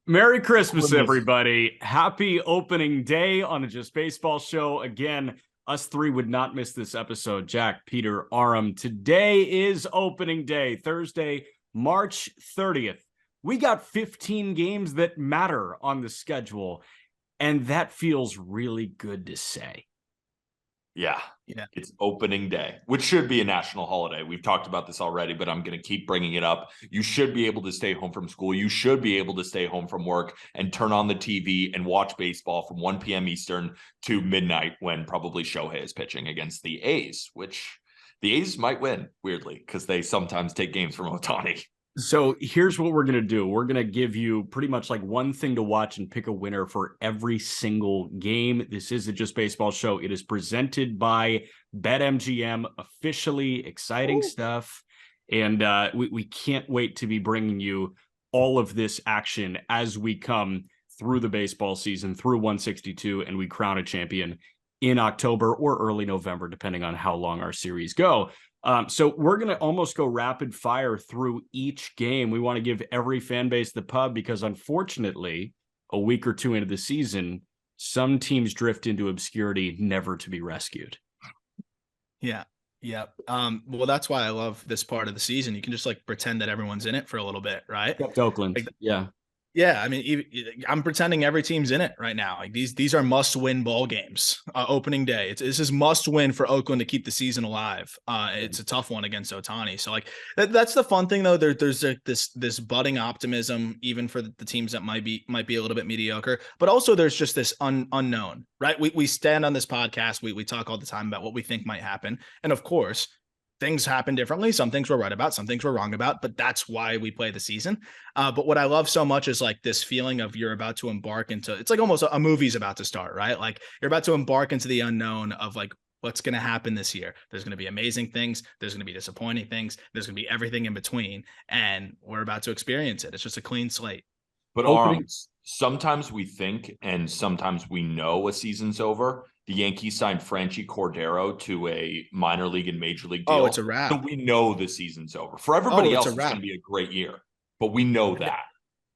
Merry Christmas, everybody. Happy opening day on a Just Baseball show. Again, us three would not miss this episode. Jack, Peter, Aram. Today is opening day, Thursday, March 30th. We got 15 games that matter on the schedule, and that feels really good to say. Yeah. It's opening day, which should be a national holiday. We've talked about this already, but I'm going to keep bringing it up. You should be able to stay home from school. You should be able to stay home from work and turn on the TV and watch baseball from 1 p.m. Eastern to midnight when probably Shohei is pitching against the A's, which the A's might win, weirdly, because they sometimes take games from Ohtani. So here's what we're going to do. We're going to give you pretty much like one thing to watch and pick a winner for every single game. This is a Just Baseball show. It is presented by BetMGM, officially exciting stuff. And we can't wait to be bringing you all of this action as we come through the baseball season, through 162, and we crown a champion in October or early November, depending on how long our series go. So we're going to almost go rapid fire through each game. We want to give every fan base the pub because, unfortunately, a week or two into the season, some teams drift into obscurity, never to be rescued. Yeah. Well, that's why I love this part of the season. You can just like pretend that everyone's in it for a little bit, right? Except Oakland. Like, yeah. Yeah, I mean, I'm pretending every team's in it right now. Like these are must-win ball games. Opening day, this is must-win for Oakland to keep the season alive. It's a tough one against Ohtani. So like that's the fun thing though. There's this budding optimism even for the teams that might be a little bit mediocre, but also there's just this unknown, right? We stand on this podcast. We talk all the time about what we think might happen, and of course, things happen differently. Some things we're right about, some things we're wrong about, but that's why we play the season. But what I love so much is like this feeling of you're about to embark into, it's like almost a movie's about to start, right? Like you're about to embark into the unknown of like, what's going to happen this year. There's going to be amazing things. There's going to be disappointing things. There's going to be everything in between. And we're about to experience it. It's just a clean slate. But sometimes we think, and sometimes we know a season's over. The Yankees signed Franchi Cordero to a minor league and major league deal. Oh, it's a wrap. So we know the season's over. For everybody else, it's going to be a great year. But we know that.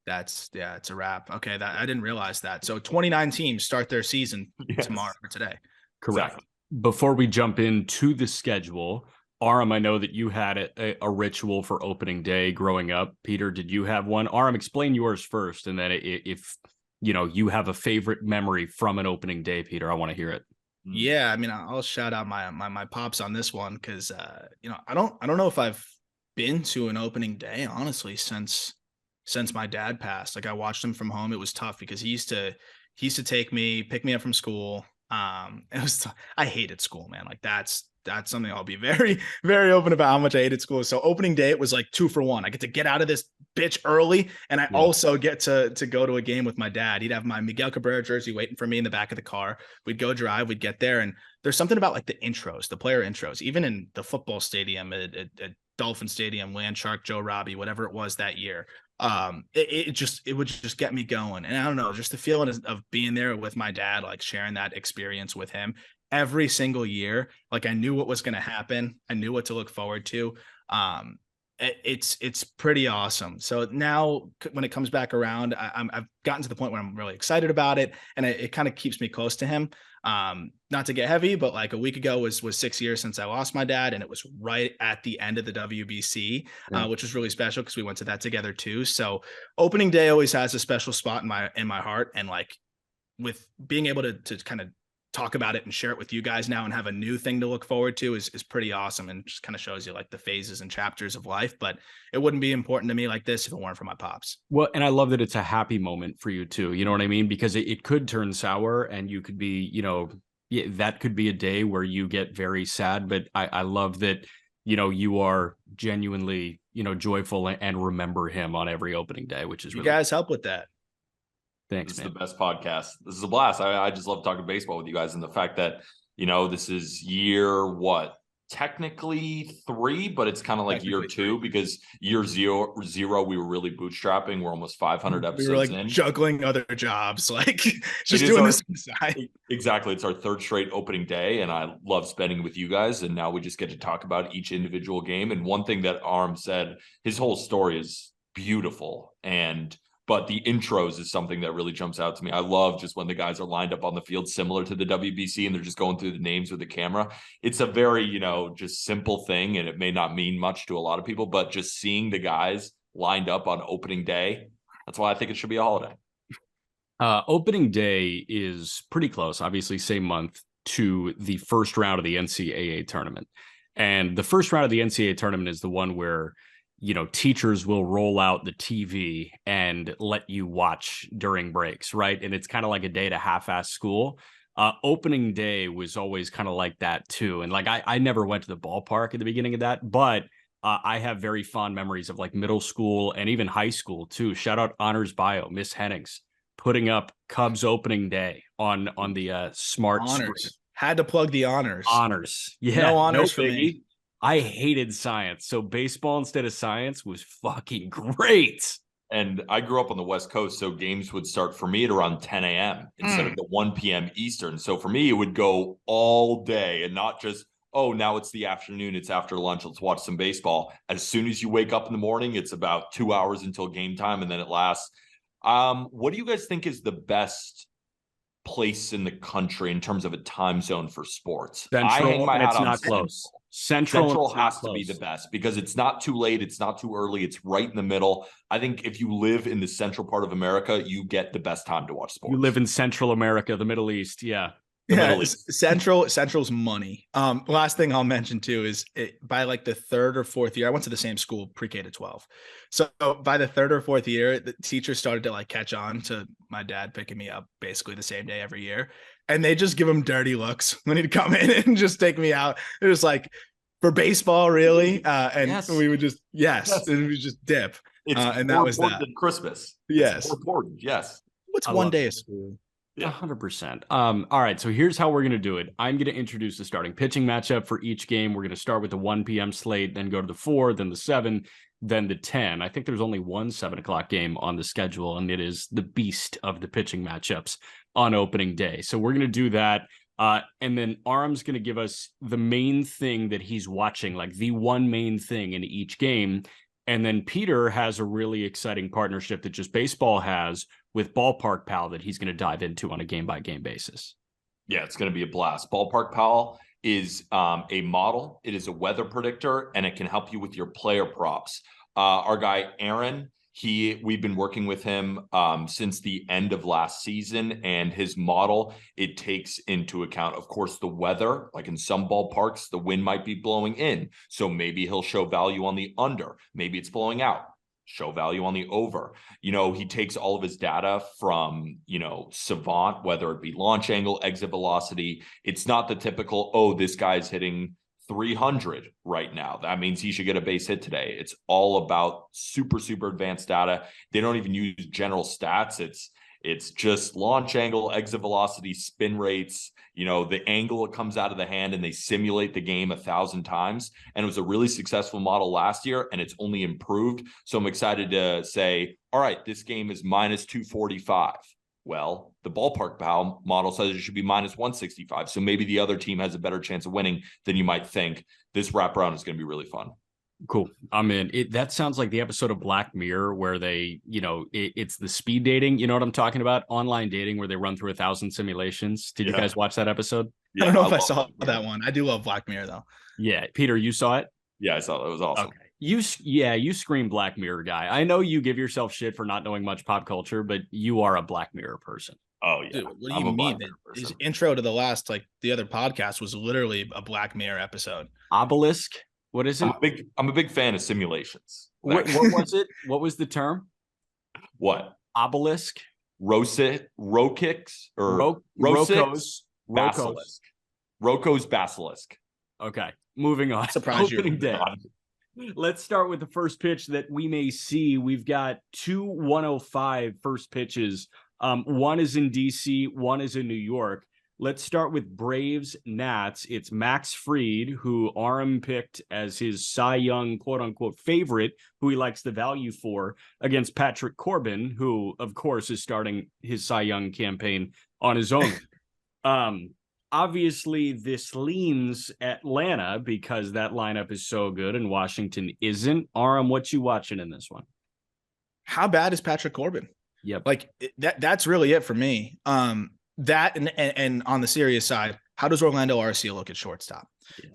It's a wrap. Okay, I didn't realize that. So 29 teams start their season tomorrow or today. Correct. Exactly. Before we jump into the schedule, Aram, I know that you had a ritual for opening day growing up. Peter, did you have one? Aram, explain yours first, and then if you have a favorite memory from an opening day, Peter, I want to hear it. Yeah, I mean, I'll shout out my pops on this one because I don't know if I've been to an opening day honestly since my dad passed. Like I watched him from home. It was tough because he used to pick me up from school. It was I hated school, man. Like that's something I'll be very, very open about how much I hated school. So opening day, it was like 2 for 1. I get to get out of this bitch early. And I also get to go to a game with my dad. He'd have my Miguel Cabrera jersey waiting for me in the back of the car. We'd go drive, we'd get there. And there's something about like the intros, the player intros, even in the football stadium at Dolphin Stadium, Landshark, Joe Robbie, whatever it was that year. It would just get me going. And I don't know, just the feeling of being there with my dad, like sharing that experience with him every single year. Like I knew what was going to happen. I knew what to look forward to. It's pretty awesome. So now when it comes back around, I've gotten to the point where I'm really excited about it. And it kind of keeps me close to him. Not to get heavy, but like a week ago was 6 years since I lost my dad. And it was right at the end of the WBC, which was really special because we went to that together too. So opening day always has a special spot in my heart. And like with being able to kind of talk about it and share it with you guys now and have a new thing to look forward to is pretty awesome, and just kind of shows you like the phases and chapters of life. But it wouldn't be important to me like this if it weren't for my pops. Well, and I love that it's a happy moment for you too. You know what I mean? Because it could turn sour and you could be, that could be a day where you get very sad. But I love that, you are genuinely, joyful and remember him on every opening day, which is you guys help with that. Thanks, man. This is the best podcast. This is a blast. I just love talking baseball with you guys, and the fact that, this is year, technically 3, but it's kind of like year 2 because year zero, we were really bootstrapping. We're almost 500 episodes we were like in. Juggling other jobs, like just doing this inside. Exactly. It's our 3rd straight opening day, and I love spending with you guys. And now we just get to talk about each individual game. And one thing that Aram said, his whole story is beautiful. But but the intros is something that really jumps out to me. I love just when the guys are lined up on the field, similar to the WBC, and they're just going through the names with the camera. It's a very, just simple thing, and it may not mean much to a lot of people, but just seeing the guys lined up on opening day, that's why I think it should be a holiday. Opening day is pretty close, obviously same month, to the first round of the NCAA tournament. And the first round of the NCAA tournament is the one where teachers will roll out the TV and let you watch during breaks, right? And it's kind of like a day to half-ass school. Opening day was always kind of like that too. And like I never went to the ballpark at the beginning of that, but I have very fond memories of like middle school and even high school too. Shout out Honors Bio, Miss Hennings, putting up Cubs opening day on the smart Honors screen. Had to plug the honors. Yeah, no honors for me. I hated science, so baseball instead of science was fucking great. And I grew up on the West Coast, so games would start for me at around 10 a.m. instead of the 1 p.m. Eastern. So for me, it would go all day and not just, oh, now it's the afternoon, it's after lunch, let's watch some baseball. As soon as you wake up in the morning, it's about 2 hours until game time, and then it lasts. What do you guys think is the best place in the country in terms of a time zone for sports? Central, I hang my hat it's on not close. Central has to be the best because it's not too late, it's not too early, it's right in the middle. I think if you live in the central part of America, you get the best time to watch sports. You live in Central America, the Middle East, yeah. Central's money. Last thing I'll mention too is by like the third or fourth year, I went to the same school pre-K to 12. So by the third or fourth year, the teachers started to like catch on to my dad picking me up basically the same day every year. And they just give him dirty looks when he'd come in and just take me out. It was like, for baseball, really? And yes. We would just, and we would just dip. And that was that. Than Christmas. Yes. It's more important. Yes. What's one day of school? Yeah. 100%. All right, so here's how we're going to do it. I'm going to introduce the starting pitching matchup for each game. We're going to start with the 1 p.m. slate, then go to the 4, then the 7, then the 10. I think there's only one 7 o'clock game on the schedule, and it is the beast of the pitching matchups on opening day. So we're going to do that. And then Aram's going to give us the main thing that he's watching, like the one main thing in each game. And then Peter has a really exciting partnership that just baseball has with Ballpark Pal that he's going to dive into on a game-by-game basis. Yeah, it's going to be a blast. Ballpark Pal is a model. It is a weather predictor, and it can help you with your player props. Our guy, Aram, we've been working with him since the end of last season, and his model, it takes into account, of course, the weather. Like in some ballparks, the wind might be blowing in, so maybe he'll show value on the under. Maybe it's blowing out, show value on the over. He takes all of his data from, Savant, whether it be launch angle, exit velocity. It's not the typical, oh, this guy's hitting 300 right now, that means he should get a base hit today. It's all about super, super advanced data. They don't even use general stats. It's just launch angle, exit velocity, spin rates, the angle it comes out of the hand, and they simulate the game 1,000 times. And it was a really successful model last year, and it's only improved. So I'm excited to say, all right, this game is minus 245. Well, the Ballpark Pal model says it should be minus 165. So maybe the other team has a better chance of winning than you might think. This wraparound is going to be really fun. Cool. I'm in. That sounds like the episode of Black Mirror where they, it's the speed dating. You know what I'm talking about? Online dating where they run through 1,000 simulations. Did you guys watch that episode? Yeah, I don't know if I saw that one. I do love Black Mirror though. Yeah. Peter, you saw it? Yeah, I saw it. It was awesome. Okay. You scream Black Mirror guy. I know you give yourself shit for not knowing much pop culture, but you are a Black Mirror person. Oh yeah. Dude, what do you mean? His intro to the other podcast was literally a Black Mirror episode. Obelisk. What is it? I'm a big fan of simulations. What was it? What was the term? What? Obelisk. Rokix or Basilisk. Roko's Basilisk. Okay, moving on. Surprise you. Day. Let's start with the first pitch that we may see. We've got 2 105 first pitches. One is in DC, one is in New York. Let's start with Braves Nats. It's Max Fried, who Aram picked as his Cy Young quote unquote favorite, who he likes the value for, against Patrick Corbin, who of course is starting his Cy Young campaign on his own. Obviously, this leans Atlanta because that lineup is so good and Washington isn't. Aram, what you watching in this one? How bad is Patrick Corbin? Yep. Like that's really it for me. That and on the serious side, how does Orlando Arcia look at shortstop?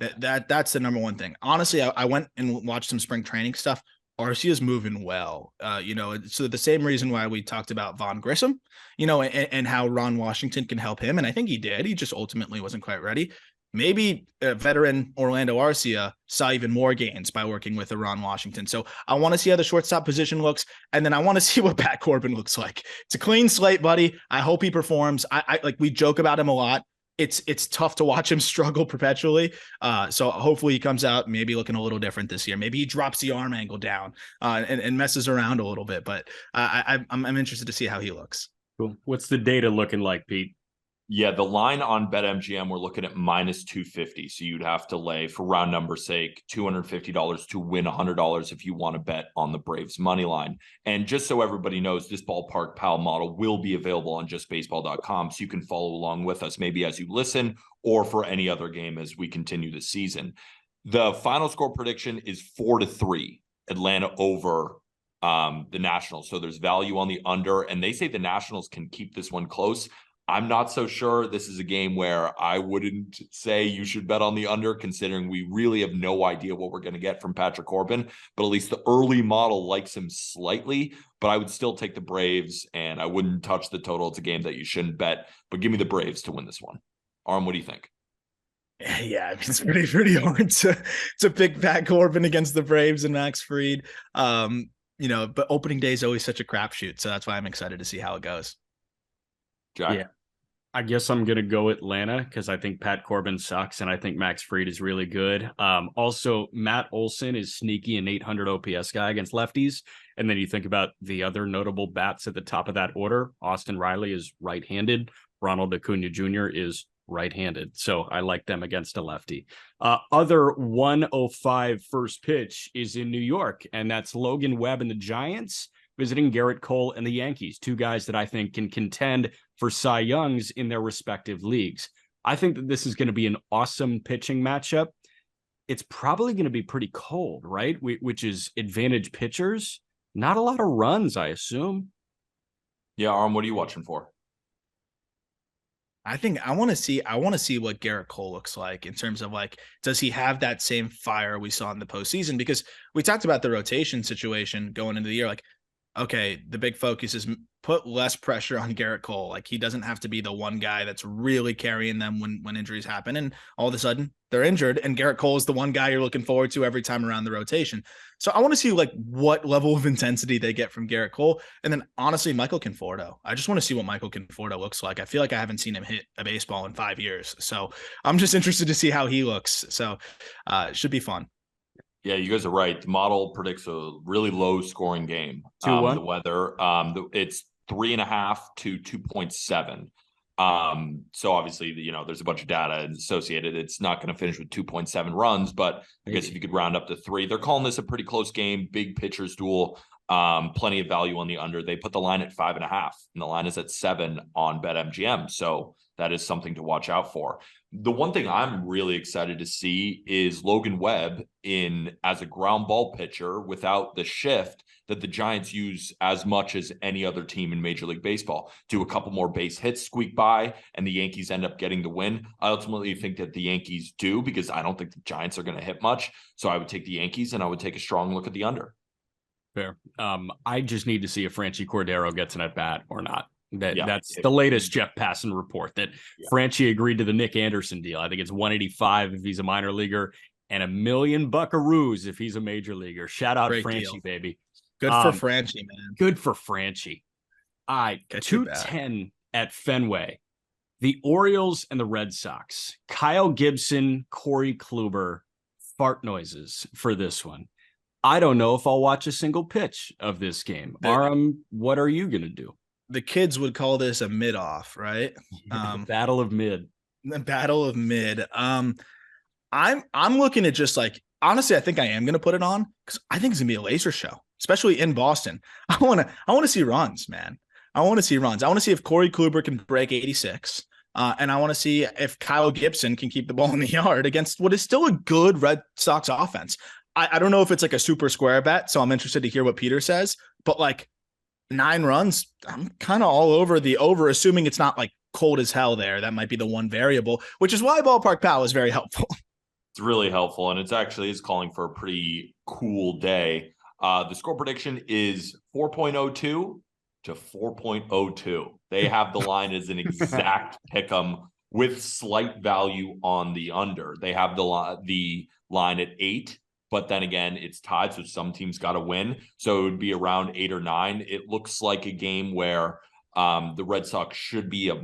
Yeah. That's the number one thing. Honestly, I went and watched some spring training stuff. Arcia is moving well. So the same reason why we talked about Von Grissom, and how Ron Washington can help him. And I think he did. He just ultimately wasn't quite ready. Maybe a veteran Orlando Arcia saw even more gains by working with a Ron Washington. So I want to see how the shortstop position looks. And then I want to see what Pat Corbin looks like. It's a clean slate, buddy. I hope he performs. I like, we joke about him a lot. It's tough to watch him struggle perpetually. So hopefully he comes out maybe looking a little different this year. Maybe he drops the arm angle down and messes around a little bit. But I'm interested to see how he looks. Cool. What's the data looking like, Pete? Yeah, the line on BetMGM, we're looking at minus 250. So you'd have to lay, for round number's sake, $250 to win $100 if you want to bet on the Braves money line. And just so everybody knows, this Ballpark Pal model will be available on justbaseball.com, so you can follow along with us maybe as you listen or for any other game as we continue the season. The final score prediction is 4-3, Atlanta over the Nationals. So there's value on the under, and they say the Nationals can keep this one close. I'm not so sure. This is a game where I wouldn't say you should bet on the under, considering we really have no idea what we're going to get from Patrick Corbin. But at least the early model likes him slightly. But I would still take the Braves, and I wouldn't touch the total. It's a game that you shouldn't bet. But give me the Braves to win this one. Aram, what do you think? Yeah, I mean, it's pretty hard to pick Pat Corbin against the Braves and Max Fried. But opening day is always such a crapshoot. So that's why I'm excited to see how it goes. Jack? Yeah. I guess I'm going to go Atlanta because I think Pat Corbin sucks and I think Max Fried is really good. Also, Matt Olson is sneaky, an 800 OPS guy against lefties. And then you think about the other notable bats at the top of that order. Austin Riley is right-handed. Ronald Acuna Jr. is right-handed. So I like them against a lefty. Other 105 first pitch is in New York, and that's Logan Webb and the Giants visiting Garrett Cole and the Yankees, two guys that I think can contend for Cy Youngs in their respective leagues. I think that this is going to be an awesome pitching matchup. It's probably going to be pretty cold, right? Which is advantage pitchers. Not a lot of runs, I assume. Yeah, Aram, what are you watching for? I think I want to see what Garrett Cole looks like in terms of, like, does he have that same fire we saw in the postseason? Because we talked about the rotation situation going into the year. Like, okay, the big focus is put less pressure on Garrett Cole. Like, he doesn't have to be the one guy that's really carrying them when injuries happen. And all of a sudden they're injured, and Garrett Cole is the one guy you're looking forward to every time around the rotation. So I want to see, like, what level of intensity they get from Garrett Cole. And then honestly, Michael Conforto. I just want to see what Michael Conforto looks like. I feel like I haven't seen him hit a baseball in 5 years. So I'm just interested to see how he looks. So it should be fun. Yeah, you guys are right. The model predicts a really low scoring game. 2-1. The weather, it's 3.5 to 2.7. So obviously, there's a bunch of data associated. It's not going to finish with 2.7 runs, but I guess if you could round up to 3, they're calling this a pretty close game, big pitchers duel, plenty of value on the under. They put the line at 5.5, and the line is at 7 on BetMGM. So that is something to watch out for. The one thing I'm really excited to see is Logan Webb as a ground ball pitcher without the shift that the Giants use as much as any other team in Major League Baseball. Do a couple more base hits, squeak by, and the Yankees end up getting the win. I ultimately think that the Yankees do, because I don't think the Giants are going to hit much. So I would take the Yankees, and I would take a strong look at the under. Fair. I just need to see if Franchy Cordero gets an at-bat or not. That's the latest Jeff Passan report that Franchy agreed to the Nick Anderson deal. I think it's 185 if he's a minor leaguer and $1 million buckaroos if he's a major leaguer. Shout out Franchy, baby. Good for Franchy, man. Good for Franchy. All right, 210 at Fenway. The Orioles and the Red Sox. Kyle Gibson, Corey Kluber, fart noises for this one. I don't know if I'll watch a single pitch of this game. Aram, what are you going to do? The kids would call this a mid-off, right? Battle of mid. The battle of mid. I'm looking at just, like, honestly, I think I am going to put it on because I think it's going to be a laser show, especially in Boston. I want to see runs, man. I want to see runs. I want to see if Corey Kluber can break 86. And I want to see if Kyle Gibson can keep the ball in the yard against what is still a good Red Sox offense. I don't know if it's like a super square bet, so I'm interested to hear what Peter says. But, like, 9 runs. I'm kind of all over the over, assuming it's not like cold as hell there. That might be the one variable, which is why Ballpark Pal is very helpful. It's really helpful, and it's actually is calling for a pretty cool day. The score prediction is 4.02 to 4.02. They have the line as an exact pick 'em with slight value on the under. They have the line at 8, but then again, it's tied, so some teams got to win. So it would be around 8 or 9. It looks like a game where the Red Sox should be a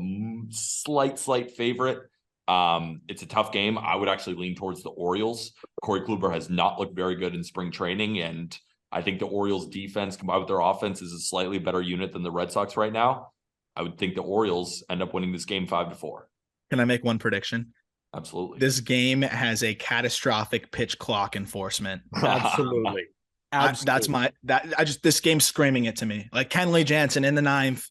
slight favorite. It's a tough game. I would actually lean towards the Orioles. Corey Kluber has not looked very good in spring training, and I think the Orioles defense combined with their offense is a slightly better unit than the Red Sox right now. I would think the Orioles end up winning this game 5-4. Can I make one prediction? Absolutely. This game has a catastrophic pitch clock enforcement. Absolutely. This game's screaming it to me. Like Kenley Jansen in the 9th,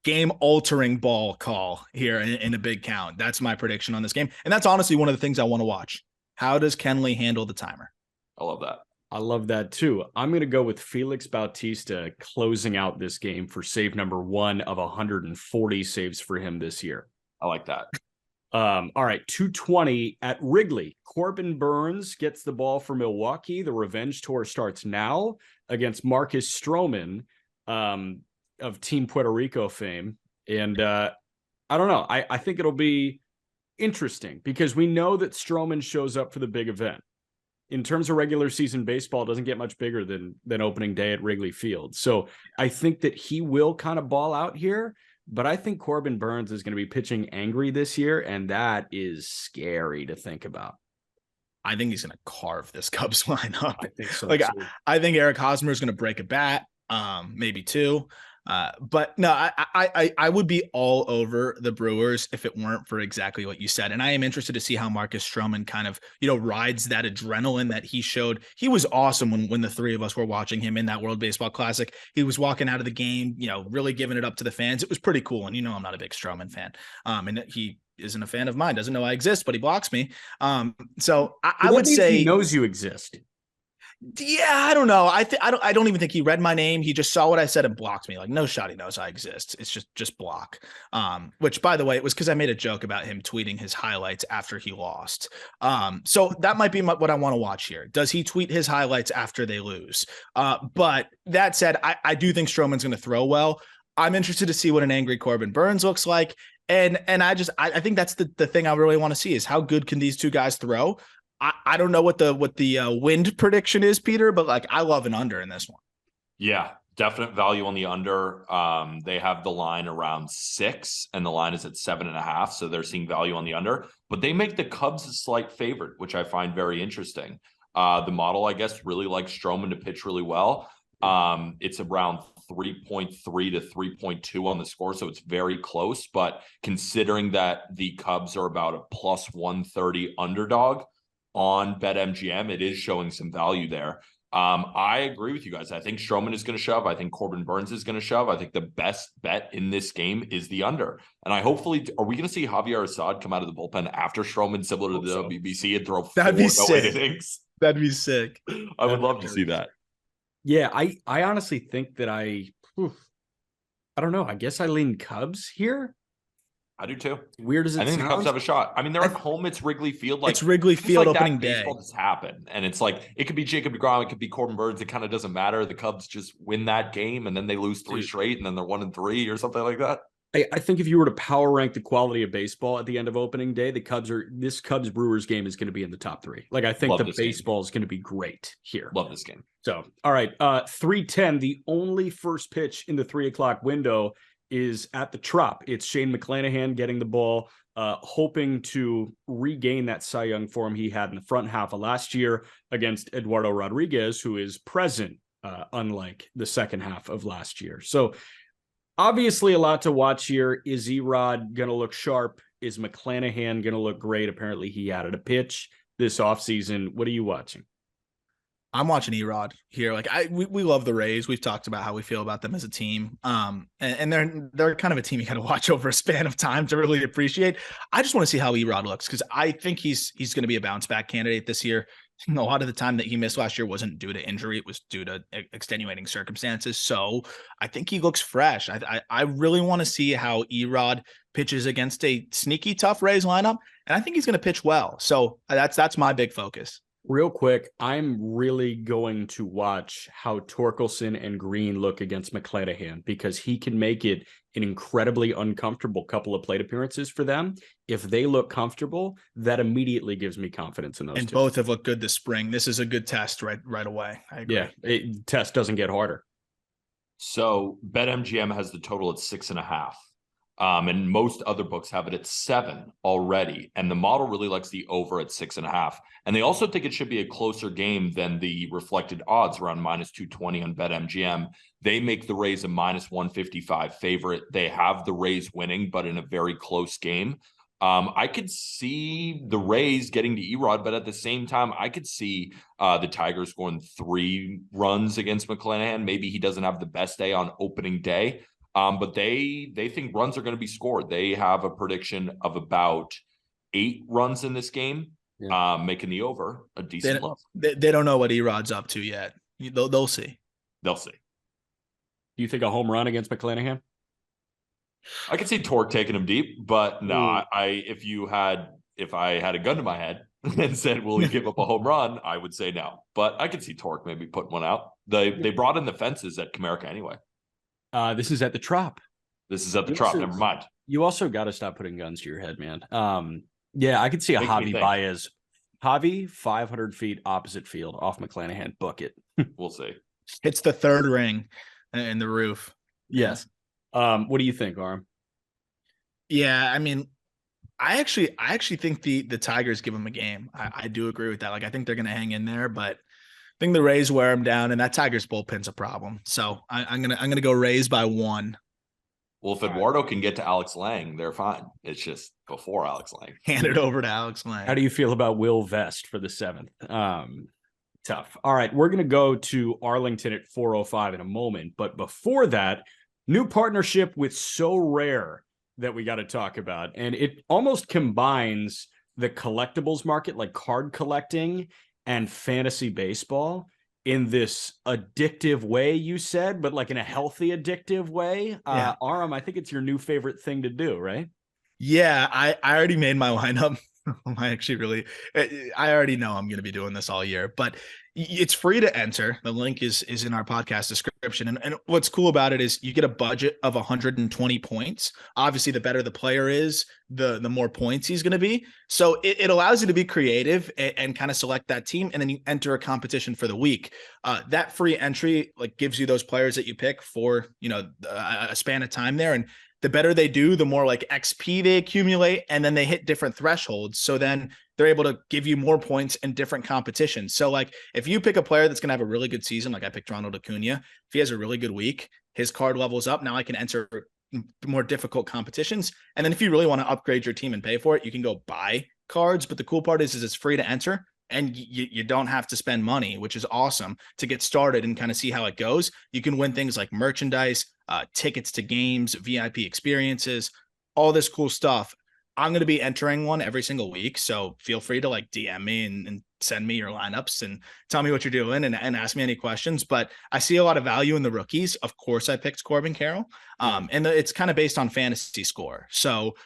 game altering ball call here in a big count. That's my prediction on this game. And that's honestly one of the things I want to watch. How does Kenley handle the timer? I love that. I love that too. I'm going to go with Felix Bautista closing out this game for save number 1 of 140 saves for him this year. I like that. All right, 220 at Wrigley. Corbin Burns gets the ball for Milwaukee. The revenge tour starts now against Marcus Stroman of Team Puerto Rico fame. And I don't know. I think it'll be interesting because we know that Stroman shows up for the big event. In terms of regular season baseball, it doesn't get much bigger than opening day at Wrigley Field. So I think that he will kind of ball out here, but I think Corbin Burns is going to be pitching angry this year, and that is scary to think about. I think he's going to carve this Cubs lineup. I think so. I think Eric Hosmer is going to break a bat, maybe 2. But no, I would be all over the Brewers if it weren't for exactly what you said. And I am interested to see how Marcus Stroman kind of, rides that adrenaline that he showed. He was awesome when the 3 of us were watching him in that World Baseball Classic. He was walking out of the game, really giving it up to the fans. It was pretty cool. And I'm not a big Stroman fan. And he isn't a fan of mine, doesn't know I exist, but he blocks me. So I would say he knows you exist. Yeah, I don't know. I don't even think he read my name. He just saw what I said and blocked me. Like, no shot he knows I exist. It's just block. Which, by the way, it was because I made a joke about him tweeting his highlights after he lost. So that might be what I want to watch here. Does he tweet his highlights after they lose? But that said, I do think Stroman's going to throw well. I'm interested to see what an angry Corbin Burns looks like. And I think that's the thing I really want to see is how good can these 2 guys throw? I don't know what the wind prediction is, Peter, but I love an under in this one. Yeah, definite value on the under. They have the line around 6 and the line is at 7.5. So they're seeing value on the under, but they make the Cubs a slight favorite, which I find very interesting. The model, I guess, really likes Stroman to pitch really well. It's around 3.3 to 3.2 on the score. So it's very close, but considering that the Cubs are about a plus 130 underdog on BetMGM, it is showing some value there. I agree with you guys. I think Stroman is going to shove. I think Corbin Burns is going to shove. I think the best bet in this game is the under. And are we going to see Javier Assad come out of the bullpen after Stroman, similar to the WBC, and throw 4 innings? That'd be sick. I would love to see that. Yeah, I honestly think that I don't know. I guess I lean Cubs here. I do too. Weird as it sounds. I think the Cubs have a shot. I mean, they're at home. It's Wrigley Field. It's Wrigley Field opening day. Baseball just happened, and it's it could be Jacob deGrom, it could be Corbin Burns. It kind of doesn't matter. The Cubs just win that game, and then they lose 3 straight, and then they're 1-3 or something like that. I think if you were to power rank the quality of baseball at the end of opening day, this Cubs Brewers game is going to be in the top 3. I think the baseball is going to be great here. Love this game. So, all right, 3:10. The only first pitch in the 3:00 window is at the Trop. It's Shane McClanahan getting the ball, hoping to regain that Cy Young form he had in the front half of last year against Eduardo Rodriguez, who is present, unlike the second half of last year. So obviously a lot to watch here. Is Erod going to look sharp? Is McClanahan going to look great? Apparently he added a pitch this offseason. What are you watching? I'm watching Erod here. We love the Rays. We've talked about how we feel about them as a team. And they're kind of a team you got to watch over a span of time to really appreciate. I just want to see how Erod looks because I think he's going to be a bounce back candidate this year. a lot of the time that he missed last year wasn't due to injury. It was due to extenuating circumstances. So I think he looks fresh. I really want to see how Erod pitches against a sneaky tough Rays lineup. And I think he's going to pitch well. So that's my big focus. Real quick, I'm really going to watch how Torkelson and Green look against McClanahan, because he can make it an incredibly uncomfortable couple of plate appearances for them. If they look comfortable, that immediately gives me confidence in those and two. Both have looked good this spring. This is a good test right away. I agree. Yeah, test doesn't get harder. So BetMGM has the total at 6.5. And most other books have it at 7 already. And the model really likes the over at 6.5. And they also think it should be a closer game than the reflected odds, around -220 on BetMGM. They make the Rays a -155 favorite. They have the Rays winning, but in a very close game. I could see the Rays getting to Erod, but at the same time, I could see the Tigers scoring 3 runs against McClanahan. Maybe he doesn't have the best day on opening day. But they think runs are going to be scored. They have a prediction of about 8 runs in this game, making the over a decent look. They don't know what Erod's up to yet. They'll see. They'll see. Do you think a home run against McClanahan? I could see Torque taking him deep, but no, if I had a gun to my head and said, will he give up a home run? I would say no. But I could see Torque maybe putting one out. They brought in the fences at Comerica anyway. This is at the Trop. This is at the Trop. Never mind. You also got to stop putting guns to your head, man. Yeah, I could see a Javi Baez. Javi, 500 feet opposite field off McClanahan. Book it. We'll see. It's the third ring in the roof. Yes. What do you think, Aram? Yeah, I mean, I actually think the Tigers give them a game. I do agree with that. Like, I think they're going to hang in there, but I think the Rays wear them down, and that Tigers bullpen's a problem. So I'm gonna go Rays by 1. Well, if Eduardo can get to Alex Lang, they're fine. It's just before Alex Lang. Hand it over to Alex Lang. How do you feel about Will Vest for the 7th? Tough. All right, we're gonna go to Arlington at 4:05 in a moment, but before that, new partnership with So Rare that we got to talk about, and it almost combines the collectibles market, like card collecting, and fantasy baseball in this addictive way, you said, but like in a healthy addictive way. Yeah. Aram, I think it's your new favorite thing to do, right? Yeah, I already made my lineup. I already know I'm going to be doing this all year, but it's free to enter. The link is in our podcast description. And what's cool about it is you get a budget of 120 points. Obviously, the better the player is, the more points he's going to be. So it allows you to be creative and kind of select that team. And then you enter a competition for the week. That free entry like gives you those players that you pick for, a span of time there. And the better they do, the more like XP they accumulate, and then they hit different thresholds. So then they're able to give you more points in different competitions. So like if you pick a player that's going to have a really good season, like I picked Ronald Acuna, if he has a really good week, his card levels up. Now I can enter more difficult competitions. And then if you really want to upgrade your team and pay for it, you can go buy cards. But the cool part is it's free to enter. And you don't have to spend money, which is awesome to get started and kind of see how it goes. You can win things like merchandise, tickets to games, VIP experiences, all this cool stuff. I'm going to be entering one every single week. So feel free to like DM me and send me your lineups and tell me what you're doing and ask me any questions. But I see a lot of value in the rookies. Of course, I picked Corbin Carroll. And it's kind of based on fantasy score. So,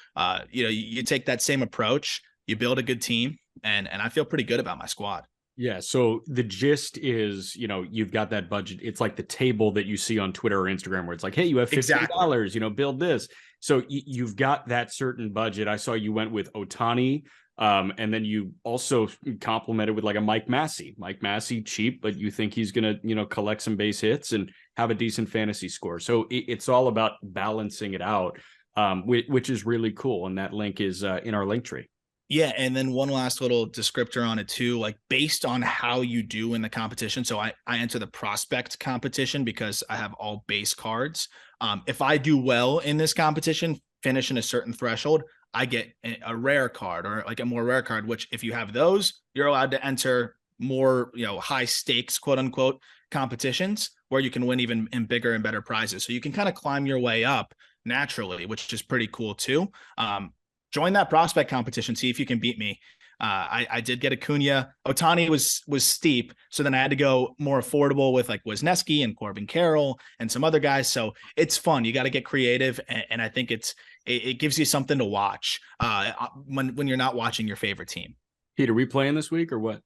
you take that same approach, you build a good team. And I feel pretty good about my squad. Yeah. So the gist is, you've got that budget. It's like the table that you see on Twitter or Instagram where it's like, hey, you have $50, build this. So you've got that certain budget. I saw you went with Ohtani. And then you also complemented with like a Mike Massey. Mike Massey, cheap, but you think he's going to, collect some base hits and have a decent fantasy score. So it's all about balancing it out, which is really cool. And that link is in our link tree. Yeah. And then one last little descriptor on it too, like based on how you do in the competition. So I enter the prospect competition because I have all base cards. If I do well in this competition, finish in a certain threshold, I get a rare card or like a more rare card, which if you have those, you're allowed to enter more, high stakes, quote unquote, competitions where you can win even in bigger and better prizes. So you can kind of climb your way up naturally, which is pretty cool too. Join that prospect competition. See if you can beat me. I did get Acuna. Otani was steep, so then I had to go more affordable with like Wisniewski and Corbin Carroll and some other guys. So it's fun. You got to get creative, and I think it gives you something to watch when you're not watching your favorite team. Pete, are we playing this week or what?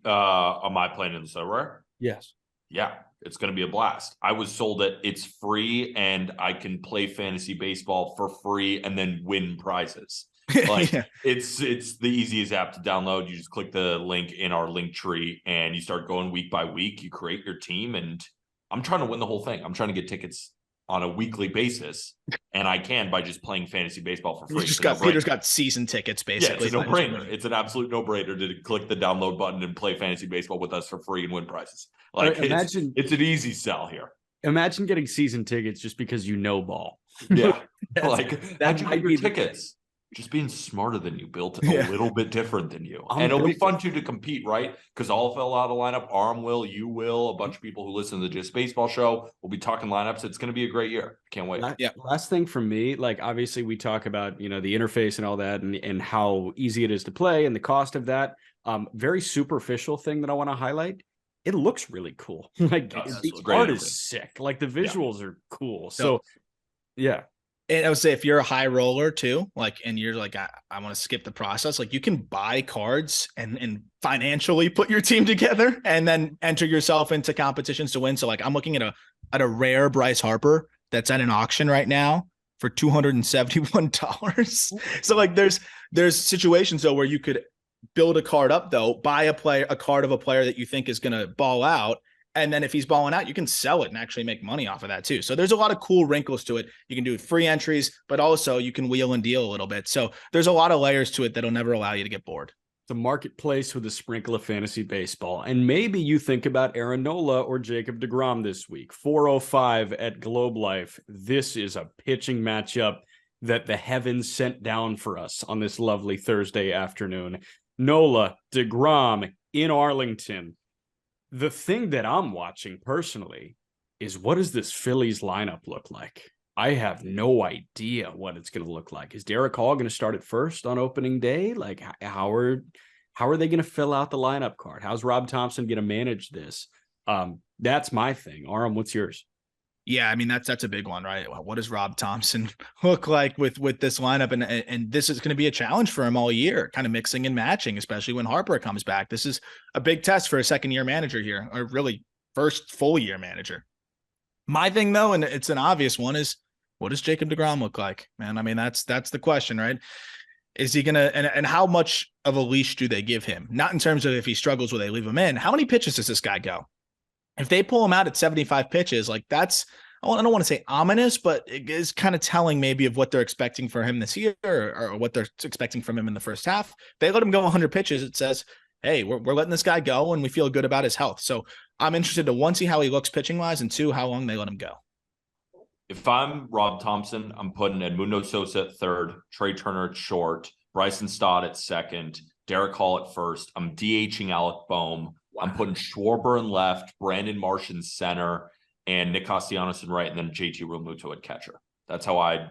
Am I playing in the server? Yes. Yeah, it's going to be a blast. I was sold that it's free and I can play fantasy baseball for free and then win prizes. Like yeah. It's the easiest app to download. You just click the link in our link tree and you start going week by week. You create your team, and I'm trying to win the whole thing. I'm trying to get tickets on a weekly basis, and I can by just playing fantasy baseball for free. Peter's got season tickets, basically. Yeah, it's a no-brainer. It's an absolute no-brainer to click the download button and play fantasy baseball with us for free and win prizes. Like, imagine it's an easy sell here. Imagine getting season tickets just because you know ball. Yeah, like how'd you get your tickets? Just being smarter than you, built a little bit different than you. And it'll be fun too to compete, right? Because I'll fill out a lineup. Aram will, you will, a bunch of people who listen to the Just Baseball show will be talking lineups. It's going to be a great year. Can't wait. Last thing for me, like obviously we talk about, the interface and all that and how easy it is to play and the cost of that. Very superficial thing that I want to highlight. It looks really cool. Like the art is sick. Like the visuals are cool. So yeah. And I would say if you're a high roller too, like, and you're like, I want to skip the process, like you can buy cards and financially put your team together and then enter yourself into competitions to win. So like I'm looking at a rare Bryce Harper that's at an auction right now for $271. So like there's situations though where you could build a card up though, buy a card of a player that you think is going to ball out. And then if he's balling out, you can sell it and actually make money off of that too. So there's a lot of cool wrinkles to it. You can do free entries, but also you can wheel and deal a little bit. So there's a lot of layers to it that'll never allow you to get bored. It's a marketplace with a sprinkle of fantasy baseball. And maybe you think about Aaron Nola or Jacob deGrom this week. 405 at Globe Life. This is a pitching matchup that the heavens sent down for us on this lovely Thursday afternoon. Nola, deGrom in Arlington. The thing that I'm watching personally is what does this Phillies lineup look like? I have no idea what it's going to look like. Is Derek Hall going to start at first on opening day? Like how are they going to fill out the lineup card? How's Rob Thompson going to manage this? That's my thing. Aram, what's yours? Yeah, I mean that's a big one, right? What does Rob Thompson look like with this lineup? And this is going to be a challenge for him all year, kind of mixing and matching, especially when Harper comes back. This is a big test for a second-year manager here, or really first full-year manager. My thing, though, and it's an obvious one, is what does Jacob deGrom look like, man? I mean, that's the question, right? Is he gonna and how much of a leash do they give him? Not in terms of if he struggles, will they leave him in? How many pitches does this guy go? If they pull him out at 75 pitches, like that's, I don't want to say ominous, but it is kind of telling maybe of what they're expecting for him this year or what they're expecting from him in the first half. If they let him go 100 pitches, it says, hey, we're letting this guy go and we feel good about his health. So I'm interested to one, see how he looks pitching wise, and two, how long they let him go. If I'm Rob Thompson, I'm putting Edmundo Sosa at third, Trey Turner at short, Bryson Stott at second, Derek Hall at first. I'm DHing Alec Boehm. I'm putting Schwarber in left, Brandon Marsh in center, and Nick Castellanos in right, and then JT Realmuto at catcher. That's how I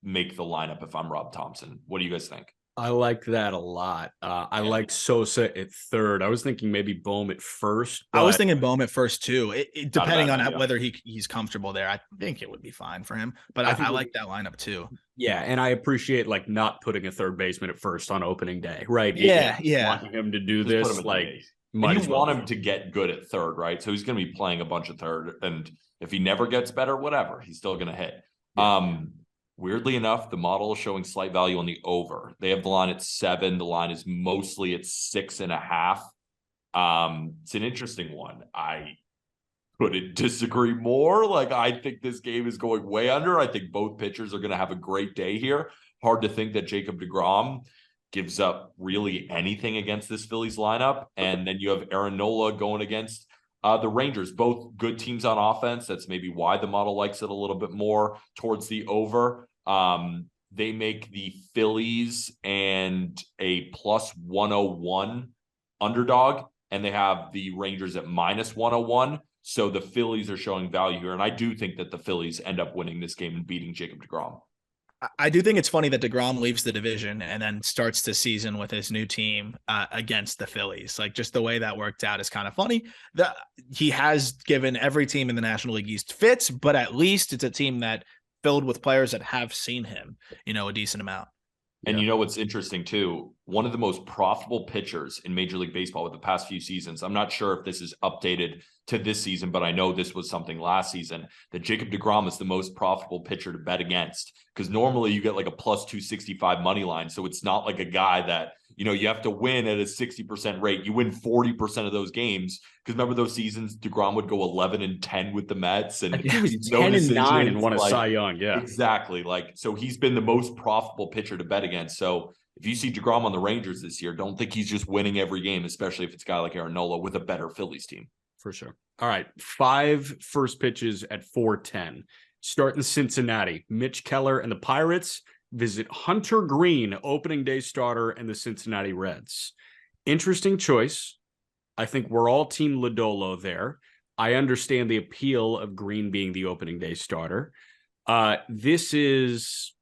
make the lineup if I'm Rob Thompson. What do you guys think? I like that a lot. I like Sosa at third. I was thinking maybe Boehm at first. I was thinking Boehm at first too. It depending on whether he's comfortable there. I think it would be fine for him. But I like that lineup too. Yeah, and I appreciate like not putting a third baseman at first on opening day, right? Yeah. Wanting him to do this, like you want him to get good at third, right? So he's going to be playing a bunch of third, and if he never gets better, whatever, he's still going to hit. Yeah. Weirdly enough, the model is showing slight value on the over. They have the line at 7. The line is mostly at 6.5. It's an interesting one. I couldn't disagree more. Like, I think this game is going way under. I think both pitchers are going to have a great day here. Hard to think that Jacob deGrom gives up really anything against this Phillies lineup. And then you have Aaron Nola going against the Rangers, both good teams on offense. That's maybe why the model likes it a little bit more towards the over. They make the Phillies and a plus 101 underdog, and they have the Rangers at minus 101. So the Phillies are showing value here. And I do think that the Phillies end up winning this game and beating Jacob deGrom. I do think it's funny that DeGrom leaves the division and then starts the season with his new team against the Phillies. Like, just the way that worked out is kind of funny. He has given every team in the National League East fits, but at least it's a team that filled with players that have seen him, a decent amount. And you know what's interesting too? One of the most profitable pitchers in Major League Baseball with the past few seasons. I'm not sure if this is updated to this season, but I know this was something last season, that Jacob deGrom is the most profitable pitcher to bet against. Because normally you get like a plus 265 money line. So it's not like a guy that, you have to win at a 60% rate. You win 40% of those games. Because remember those seasons, DeGrom would go 11-10 with the Mets, and he was 10-9 and won a Cy Young. Yeah, exactly. So he's been the most profitable pitcher to bet against. So if you see DeGrom on the Rangers this year, don't think he's just winning every game, especially if it's a guy like Aaron Nola with a better Phillies team. For sure. All right, 5 first pitches at 4:10. Start in Cincinnati. Mitch Keller and the Pirates visit Hunter Green, opening day starter, and the Cincinnati Reds. Interesting choice. I think we're all team Lodolo there. I understand the appeal of Green being the opening day starter. This is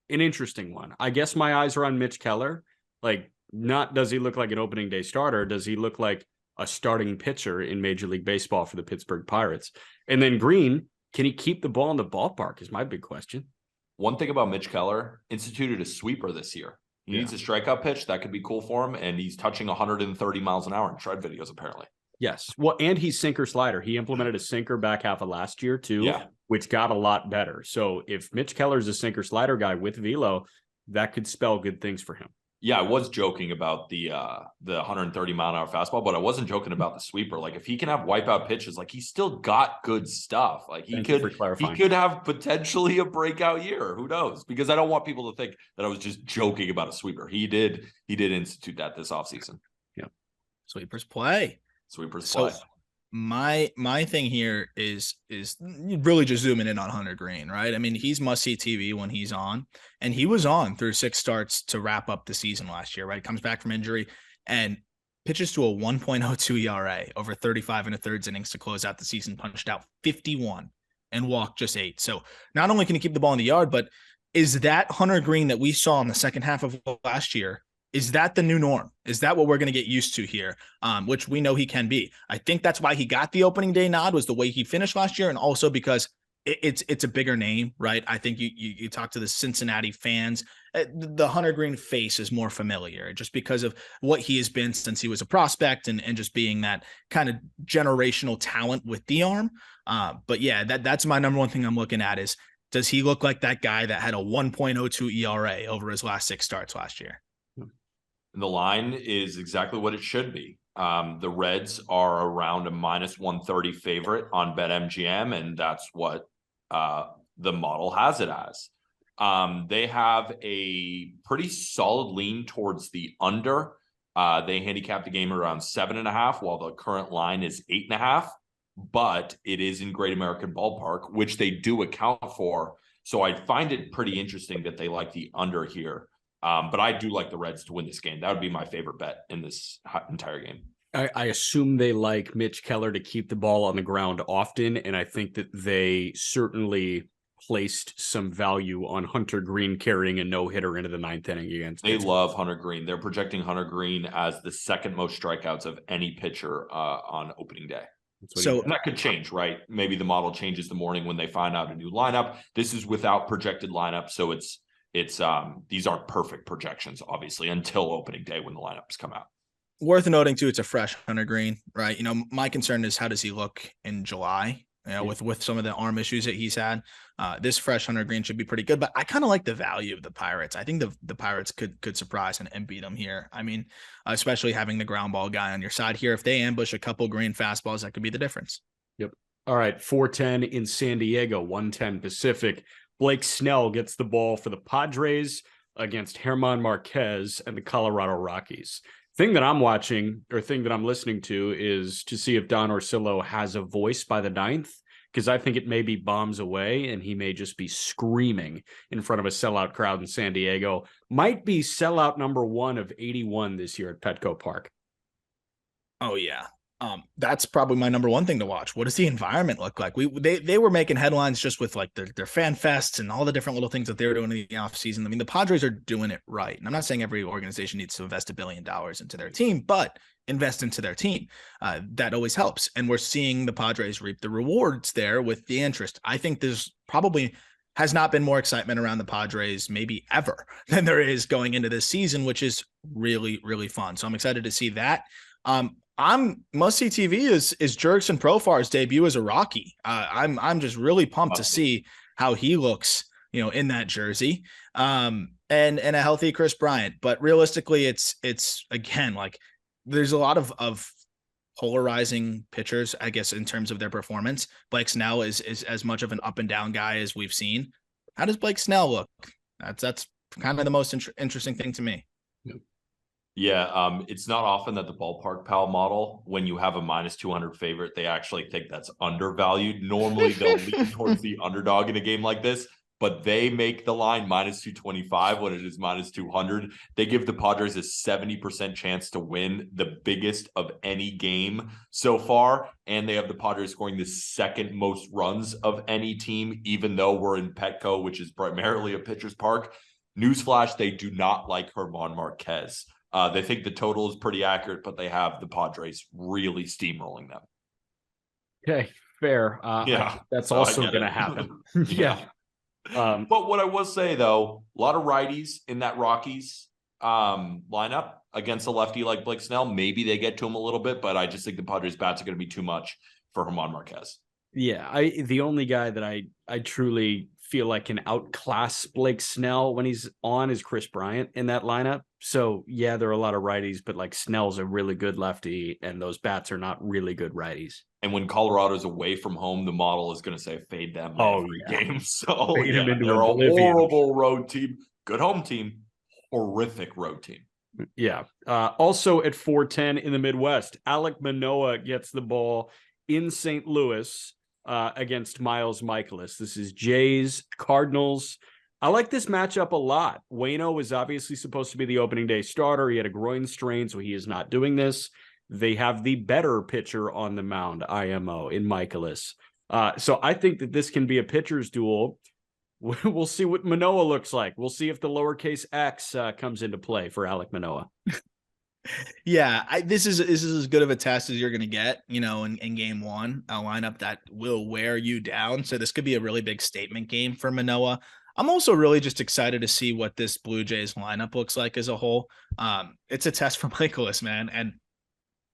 an interesting one. I guess my eyes are on Mitch Keller. Like, not does he look like an opening day starter? Does he look like a starting pitcher in Major League Baseball for the Pittsburgh Pirates? And then Green, can he keep the ball in the ballpark is my big question. One thing about Mitch Keller, instituted a sweeper this year. He needs a strikeout pitch. That could be cool for him. And he's touching 130 miles an hour in shred videos, apparently. Yes. Well, and he's sinker slider. He implemented a sinker back half of last year too, which got a lot better. So if Mitch Keller's a sinker slider guy with velo, that could spell good things for him. Yeah, I was joking about the 130 mile an hour fastball, but I wasn't joking about the sweeper. Like, if he can have wipeout pitches, like, he's still got good stuff. Like, he could have potentially a breakout year. Who knows? Because I don't want people to think that I was just joking about a sweeper. He did institute that this offseason. Yeah. Sweepers play. My thing here is really just zooming in on Hunter Green, right? I mean, he's must-see TV when he's on, and he was on through 6 starts to wrap up the season last year, right? Comes back from injury and pitches to a 1.02 ERA over 35 and a thirds innings to close out the season, punched out 51 and walked just 8. So not only can he keep the ball in the yard, but is that Hunter Green that we saw in the second half of last year, is that the new norm? Is that what we're going to get used to here? Which we know he can be. I think that's why he got the opening day nod, was the way he finished last year, and also because it's a bigger name, right? I think you talk to the Cincinnati fans, the Hunter Green face is more familiar just because of what he has been since he was a prospect and just being that kind of generational talent with the arm. But yeah, that's my number one thing I'm looking at is, does he look like that guy that had a 1.02 ERA over his last 6 starts last year? And the line is exactly what it should be. The Reds are around a minus 130 favorite on BetMGM, and that's what the model has it as. They have a pretty solid lean towards the under. They handicap the game around 7.5, while the current line is 8.5. But it is in Great American Ballpark, which they do account for. So I find it pretty interesting that they like the under here. But I do like the Reds to win this game. That would be my favorite bet in this entire game. I assume they like Mitch Keller to keep the ball on the ground often, and I think that they certainly placed some value on Hunter Green carrying a no-hitter into the 9th inning against Pittsburgh. They love Hunter Green. They're projecting Hunter Green as the second most strikeouts of any pitcher on opening day. So that could change, right? Maybe the model changes the morning when they find out a new lineup. This is without projected lineup, so it's these aren't perfect projections, obviously, until opening day when the lineups come out. Worth noting too, it's a fresh Hunter Green, right? My concern is, how does he look in July? With some of the arm issues that he's had. This fresh Hunter Green should be pretty good, but I kind of like the value of the Pirates. I think the Pirates could surprise and beat them here. I mean, especially having the ground ball guy on your side here. If they ambush a couple green fastballs, that could be the difference. Yep. All right, 4:10 in San Diego, 1:10 Pacific. Blake Snell gets the ball for the Padres against German Marquez and the Colorado Rockies. Thing that I'm watching, or thing that I'm listening to, is to see if Don Orsillo has a voice by the 9th, because I think it may be bombs away and he may just be screaming in front of a sellout crowd in San Diego. Might be sellout number 1 of 81 this year at Petco Park. Oh, yeah. That's probably my number one thing to watch. What does the environment look like? They were making headlines just with like their fan fests and all the different little things that they were doing in the offseason. I mean, the Padres are doing it right. And I'm not saying every organization needs to invest $1 billion into their team, but invest into their team. That always helps. And we're seeing the Padres reap the rewards there with the interest. I think there's probably has not been more excitement around the Padres maybe ever than there is going into this season, which is really, really fun. So I'm excited to see that. Must see TV is Jurickson Profar's debut as a Rocky. I'm just really pumped to see how he looks, in that jersey. And a healthy Chris Bryant. But realistically, it's again like there's a lot of polarizing pitchers, I guess, in terms of their performance. Blake Snell is as much of an up and down guy as we've seen. How does Blake Snell look? That's kind of the most interesting thing to me. Yeah, it's not often that the Ballpark Pal model, when you have a -200 favorite, they actually think that's undervalued. Normally, they'll lean towards the underdog in a game like this, but they make the line -225 when it is -200. They give the Padres a 70% chance to win, the biggest of any game so far, and they have the Padres scoring the second most runs of any team, even though we're in Petco, which is primarily a pitcher's park. Newsflash, they do not like German Marquez. They think the total is pretty accurate, but they have the Padres really steamrolling them. Okay, fair. Yeah, that's also going to happen. Yeah. But what I will say, though, a lot of righties in that Rockies lineup against a lefty like Blake Snell. Maybe they get to him a little bit, but I just think the Padres bats are going to be too much for German Marquez. Yeah, the only guy that I truly feel like can outclass Blake Snell when he's on is Chris Bryant in that lineup. So yeah, there are a lot of righties, but like Snell's a really good lefty, and those bats are not really good righties. And when Colorado's away from home, the model is going to say fade them every game. So they're a horrible road team, good home team, horrific road team. Yeah. Also at 410 in the Midwest, Alek Manoah gets the ball in St. Louis against Miles Mikolas. This is Jays, Cardinals. I like this matchup a lot. Waino was obviously supposed to be the opening day starter. He had a groin strain, so he is not doing this. They have the better pitcher on the mound, IMO, in Mikolas. So I think that this can be a pitcher's duel. We'll see what Manoah looks like. We'll see if the lowercase x comes into play for Alek Manoah. Yeah, this is as good of a test as you're going to get, in game one, a lineup that will wear you down. So this could be a really big statement game for Manoah. I'm also really just excited to see what this Blue Jays lineup looks like as a whole. It's a test for Mikolas, man. And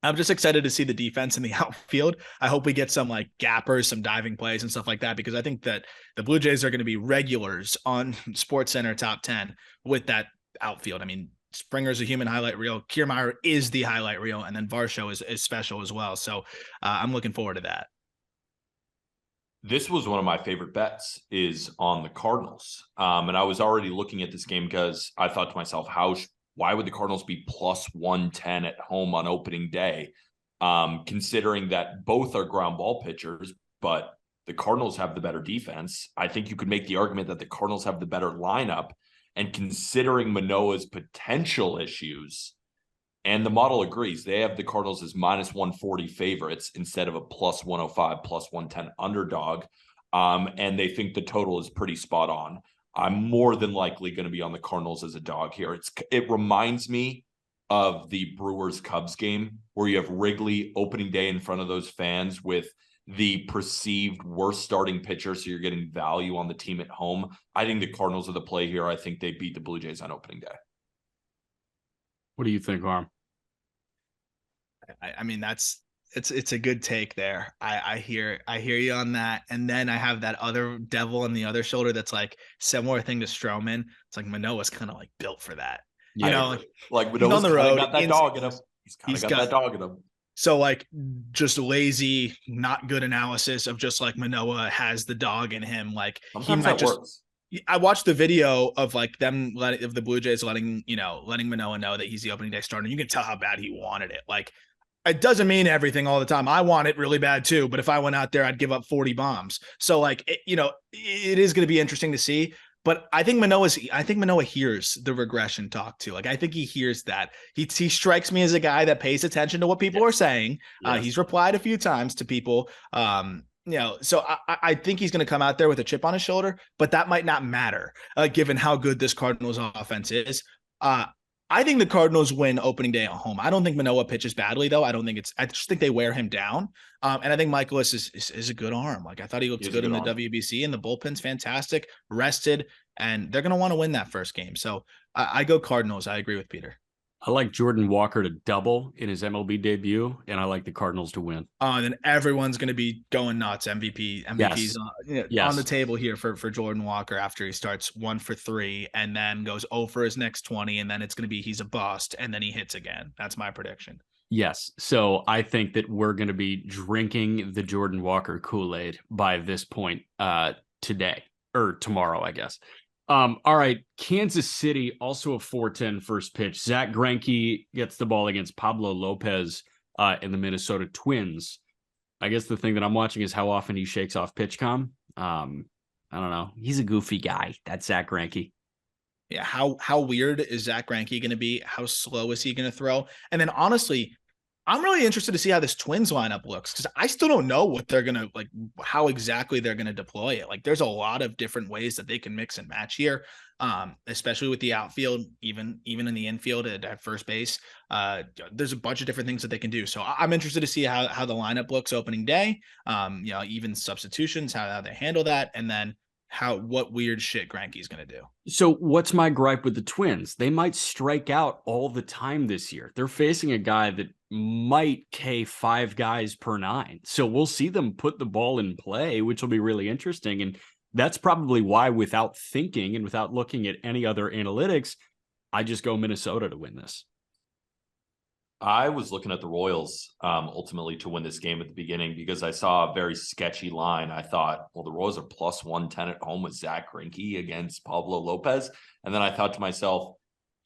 I'm just excited to see the defense in the outfield. I hope we get some like gappers, some diving plays and stuff like that, because I think that the Blue Jays are going to be regulars on SportsCenter top 10 with that outfield. I mean, Springer's a human highlight reel. Kiermaier is the highlight reel. And then Varsho is special as well. So I'm looking forward to that. This was one of my favorite bets is on the Cardinals. And I was already looking at this game because I thought to myself, why would the Cardinals be +110 at home on opening day? Considering that both are ground ball pitchers, but the Cardinals have the better defense. I think you could make the argument that the Cardinals have the better lineup. And considering Manoah's potential issues, and the model agrees, they have the Cardinals as -140 favorites instead of a +105, +110 underdog. And they think the total is pretty spot on. I'm more than likely going to be on the Cardinals as a dog here. It reminds me of the Brewers-Cubs game where you have Wrigley opening day in front of those fans with the perceived worst starting pitcher, so you're getting value on the team at home. I think the Cardinals are the play here. I think they beat the Blue Jays on opening day. What do you think, Aram? I mean, it's a good take there. I hear you on that. And then I have that other devil on the other shoulder that's like similar thing to Stroman. It's like Manoah's kind of like built for that. Yeah, like Manoah's on the road, got that dog in him. He's got that dog in him. So like just lazy, not good analysis of just like Manoah has the dog in him. Like sometimes he might just works. I watched the video of like them of the Blue Jays letting Manoah know that he's the opening day starter. You can tell how bad he wanted it. Like it doesn't mean everything all the time. I want it really bad too, but if I went out there, I'd give up 40 bombs. So like, it is going to be interesting to see. But I think Manoah hears the regression talk too. Like, I think he hears that. He strikes me as a guy that pays attention to what people are saying. He's replied a few times to people. So I think he's going to come out there with a chip on his shoulder, but that might not matter given how good this Cardinals offense is. I think the Cardinals win opening day at home. I don't think Manoah pitches badly, though. I just think they wear him down. And I think Michaelis is a good arm. Like, I thought he looked good in the WBC, and the bullpen's fantastic, rested, and they're going to want to win that first game. So I go Cardinals. I agree with Peter. I like Jordan Walker to double in his MLB debut, and I like the Cardinals to win. And then everyone's going to be going nuts. MVP's on the table here for Jordan Walker after he starts 1 for 3 and then goes 0 for his next 20, and then it's going to be he's a bust, and then he hits again. That's my prediction. Yes. So I think that we're going to be drinking the Jordan Walker Kool-Aid by this point today or tomorrow, I guess. All right, Kansas City, also a 4-10 first pitch. Zach Greinke gets the ball against Pablo Lopez in the Minnesota Twins. I guess the thing that I'm watching is how often he shakes off PitchCom. I don't know. He's a goofy guy. That's Zach Greinke. Yeah, how weird is Zach Greinke going to be? How slow is he going to throw? And then honestly, I'm really interested to see how this Twins lineup looks, because I still don't know what they're going to like, how exactly they're going to deploy it. Like, there's a lot of different ways that they can mix and match here, especially with the outfield, even in the infield at first base. There's a bunch of different things that they can do. So I'm interested to see how the lineup looks opening day, even substitutions, how they handle that. And then what weird shit Greinke's going to do. So what's my gripe with the Twins? They might strike out all the time this year. They're facing a guy that might K 5 guys per 9. So we'll see them put the ball in play, which will be really interesting. And that's probably why, without thinking and without looking at any other analytics, I just go Minnesota to win this. I was looking at the Royals ultimately to win this game at the beginning because I saw a very sketchy line. I thought, well, the Royals are plus 110 at home with Zach Greinke against Pablo Lopez. And then I thought to myself,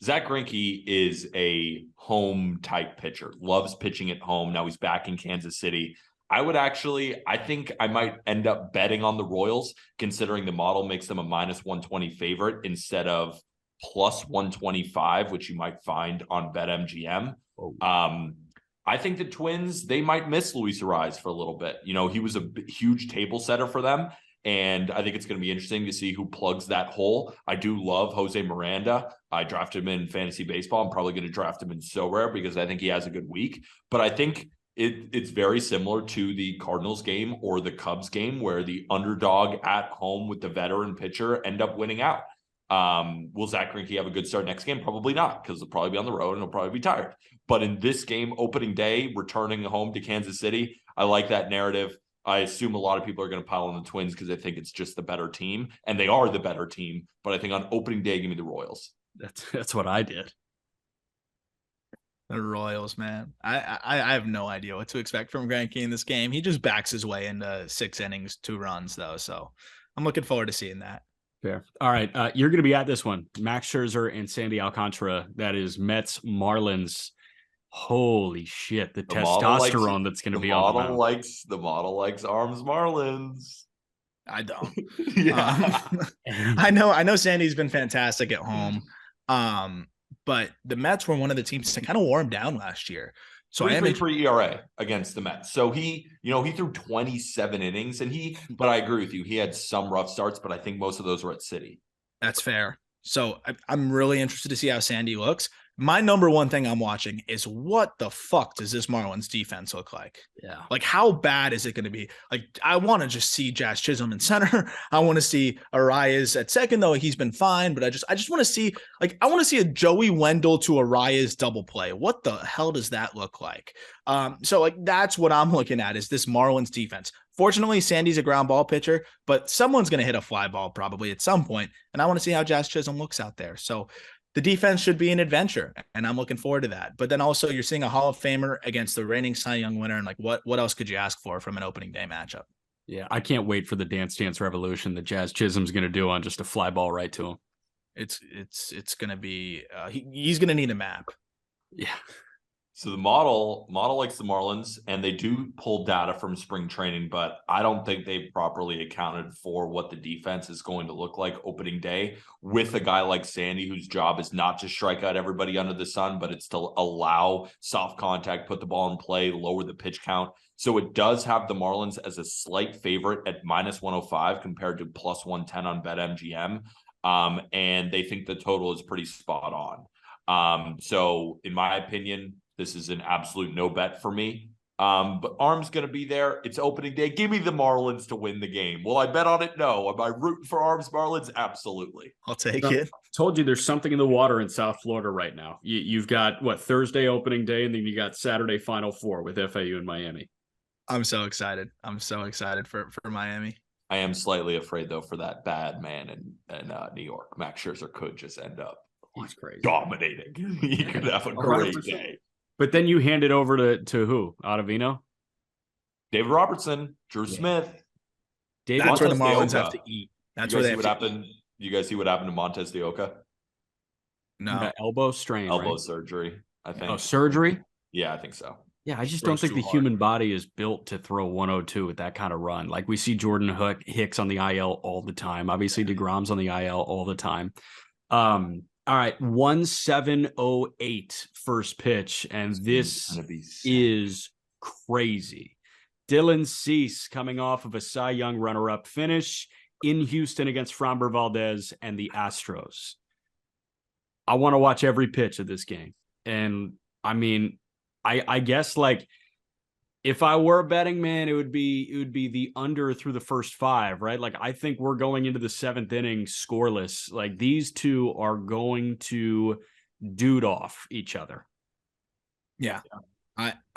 Zach Greinke is a home type pitcher, loves pitching at home. Now he's back in Kansas City. I think I might end up betting on the Royals, considering the model makes them a minus 120 favorite instead of plus 125, which you might find on BetMGM. I think the Twins, they might miss Luis Arraez for a little bit. He was a huge table setter for them, and I think it's going to be interesting to see who plugs that hole. I do love Jose Miranda. I drafted him in fantasy baseball. I'm probably going to draft him in SoRare because I think he has a good week. But I think it's very similar to the Cardinals game or the Cubs game, where the underdog at home with the veteran pitcher end up winning out. Will Zach Greinke have a good start next game? Probably not, because he'll probably be on the road and he'll probably be tired. But in this game, opening day, returning home to Kansas City, I like that narrative. I assume a lot of people are going to pile on the Twins because they think it's just the better team, and they are the better team. But I think on opening day, give me the Royals. That's what I did. The Royals, man. I have no idea what to expect from Greinke in this game. He just backs his way into 6 innings, 2 runs, though. So I'm looking forward to seeing that. Fair. All right. You're going to be at this one. Max Scherzer and Sandy Alcantara. That is Mets, Marlins. Holy shit. The testosterone that's going to be on the mound. The model likes Arms Marlins. I don't. Yeah. I know Sandy's been fantastic at home. But the Mets were one of the teams that kind of wore him down last year. So 3.3 ERA against the Mets. So he threw 27 innings, but I agree with you. He had some rough starts, but I think most of those were at City. That's fair. So I'm really interested to see how Sandy looks. My number one thing I'm watching is, what the fuck does this Marlins defense look like? Yeah. Like, how bad is it going to be? Like, I want to just see Jazz Chisholm in center. I want to see Arraez at second, though he's been fine, but I just want to see, I want to see a Joey Wendell to Arraez double play. What the hell does that look like? So that's what I'm looking at, is this Marlins defense. Fortunately, Sandy's a ground ball pitcher, but someone's going to hit a fly ball probably at some point, and I want to see how Jazz Chisholm looks out there. So the defense should be an adventure, and I'm looking forward to that. But then also, you're seeing a Hall of Famer against the reigning Cy Young winner, and what else could you ask for from an opening day matchup? Yeah, I can't wait for the Dance Dance Revolution that Jazz Chisholm's going to do on just a fly ball right to him. It's going to be he's going to need a map. Yeah. So the model likes the Marlins, and they do pull data from spring training, but I don't think they've properly accounted for what the defense is going to look like opening day with a guy like Sandy, whose job is not to strike out everybody under the sun, but it's to allow soft contact, put the ball in play, lower the pitch count. So it does have the Marlins as a slight favorite at -105 compared to +110 on BetMGM. And they think the total is pretty spot on. So in my opinion, this is an absolute no bet for me. But Arm's going to be there. It's opening day. Give me the Marlins to win the game. Will I bet on it? No. Am I rooting for Arm's Marlins? Absolutely. I'll take it. Told you there's something in the water in South Florida right now. You've got Thursday opening day, and then you got Saturday Final Four with FAU and Miami. I'm so excited. I'm so excited for Miami. I am slightly afraid though for that bad man in New York. Max Scherzer could just end up He's crazy. dominating. He could have a great 100%. Day. But then you hand it over to who? Ottavino? David Robertson, Drew Smith. That's where the Marlins have to eat. That's where they have to eat. You guys see what happened to Montez de Oca? No. Elbow strain. Elbow surgery, I think. Oh, surgery? Yeah, I think so. Yeah, I just don't think the human body is built to throw 102 with that kind of run. Like we see Jordan Hicks on the IL all the time. Obviously, DeGrom's on the IL all the time. All right, 1708 first pitch, and this is crazy. Dylan Cease coming off of a Cy Young runner-up finish in Houston against Framber Valdez and the Astros. I want to watch every pitch of this game. And, I mean, I guess, like, if I were a betting man, it would be the under through the first five, right? Like, I think we're going into the seventh inning scoreless. Like, these two are going to dude off each other. Yeah.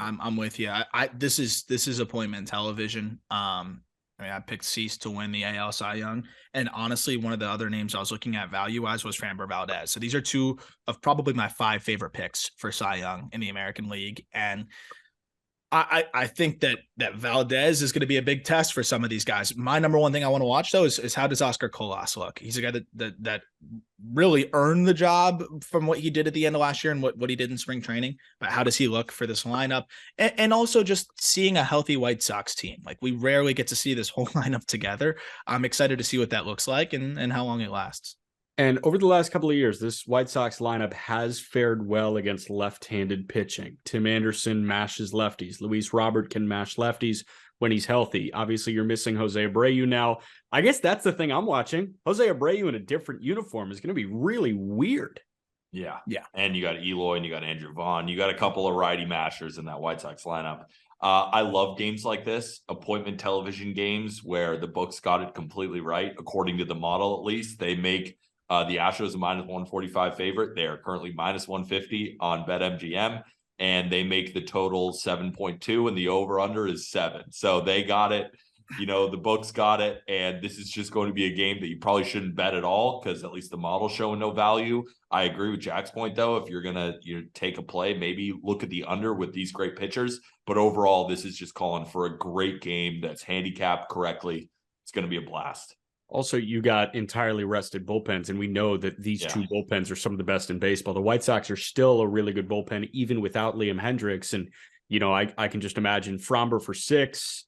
I'm with you. This is appointment television. I picked Cease to win the AL Cy Young, and honestly, one of the other names I was looking at value-wise was Framber Valdez. So these are two of probably my 5 favorite picks for Cy Young in the American League, and I think that Valdez is going to be a big test for some of these guys. My number one thing I want to watch, though, is how does Oscar Colas look? He's a guy that really earned the job from what he did at the end of last year and what he did in spring training. But how does he look for this lineup? And also just seeing a healthy White Sox team. Like, we rarely get to see this whole lineup together. I'm excited to see what that looks like and how long it lasts. And over the last couple of years, this White Sox lineup has fared well against left-handed pitching. Tim Anderson mashes lefties. Luis Robert can mash lefties when he's healthy. Obviously, you're missing Jose Abreu now. I guess that's the thing I'm watching. Jose Abreu in a different uniform is going to be really weird. Yeah. And you got Eloy and you got Andrew Vaughn. You got a couple of righty mashers in that White Sox lineup. I love games like this, appointment television games where the books got it completely right, according to the model at least. They make the Astros a -145 favorite. They are currently -150 on BetMGM, and they make the total 7.2, and the over/under is 7. So they got it. The books got it, and this is just going to be a game that you probably shouldn't bet at all because at least the model's showing no value. I agree with Jack's point, though. If you're going to take a play, maybe look at the under with these great pitchers. But overall, this is just calling for a great game that's handicapped correctly. It's going to be a blast. Also, you got entirely rested bullpens, and we know that these two bullpens are some of the best in baseball. The White Sox are still a really good bullpen, even without Liam Hendricks. And, I can just imagine Framber for 6,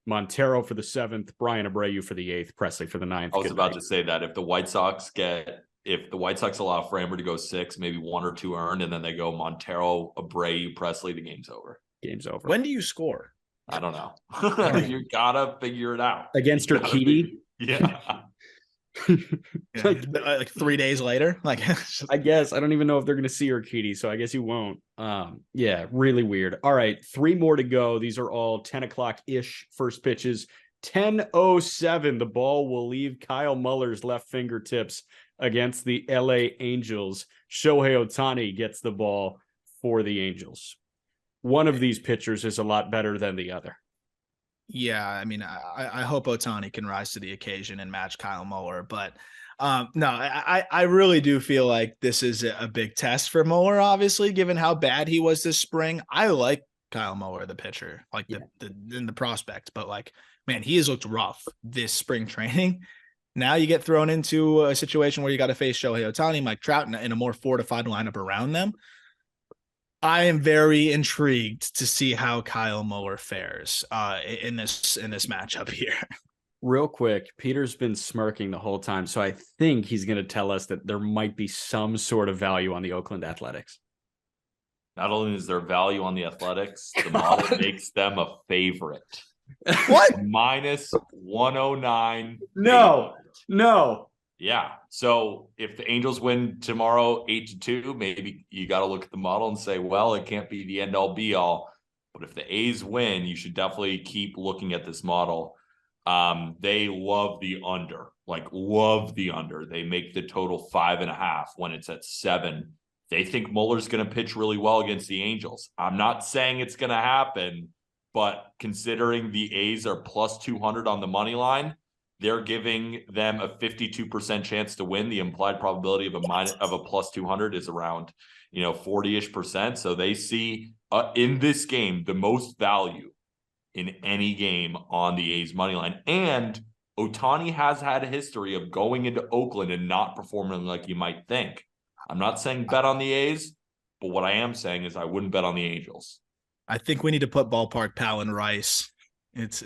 Montero for the 7th, Brian Abreu for the 8th, Presley for the 9th. I was about to say that if the White Sox allow Framber to go 6, maybe 1 or 2 earned, and then they go Montero, Abreu, Presley, the game's over. Game's over. When do you score? I don't know. You gotta figure it out. Against Urquidy? Yeah. Like 3 days later. I guess I don't even know if they're going to see Urquidy, so I guess you won't. Yeah, really weird. All right, 3 more to go. These are all 10 o'clock ish first pitches. 10:07. The ball will leave Kyle Muller's left fingertips against the LA Angels. Shohei Ohtani gets the ball for the Angels. One of these pitchers is a lot better than the other. Yeah, I mean, I hope Ohtani can rise to the occasion and match Kyle Muller, but no, I really do feel like this is a big test for Muller, obviously, given how bad he was this spring. I like Kyle Muller, the pitcher, the prospect, but man, he has looked rough this spring training. Now you get thrown into a situation where you got to face Shohei Ohtani, Mike Trout in a more fortified lineup around them. I am very intrigued to see how Kyle Muller fares in this matchup here. Real quick, Peter's been smirking the whole time, so I think he's going to tell us that there might be some sort of value on the Oakland Athletics. Not only is there value on the Athletics, the model makes them a favorite. What? Minus 109. No. Yeah. So if the Angels win tomorrow 8-2, maybe you got to look at the model and say, well, it can't be the end all be all. But if the A's win, you should definitely keep looking at this model. They love the under, love the under. They make the total 5.5 when it's at 7. They think Muller's going to pitch really well against the Angels. I'm not saying it's going to happen, but considering the A's are plus 200 on the money line, they're giving them a 52% chance to win. The implied probability of a plus 200 is around, 40-ish%. So they see in this game the most value in any game on the A's money line. And Ohtani has had a history of going into Oakland and not performing like you might think. I'm not saying bet on the A's, but what I am saying is I wouldn't bet on the Angels. I think we need to put ballpark Pal and Rice. It's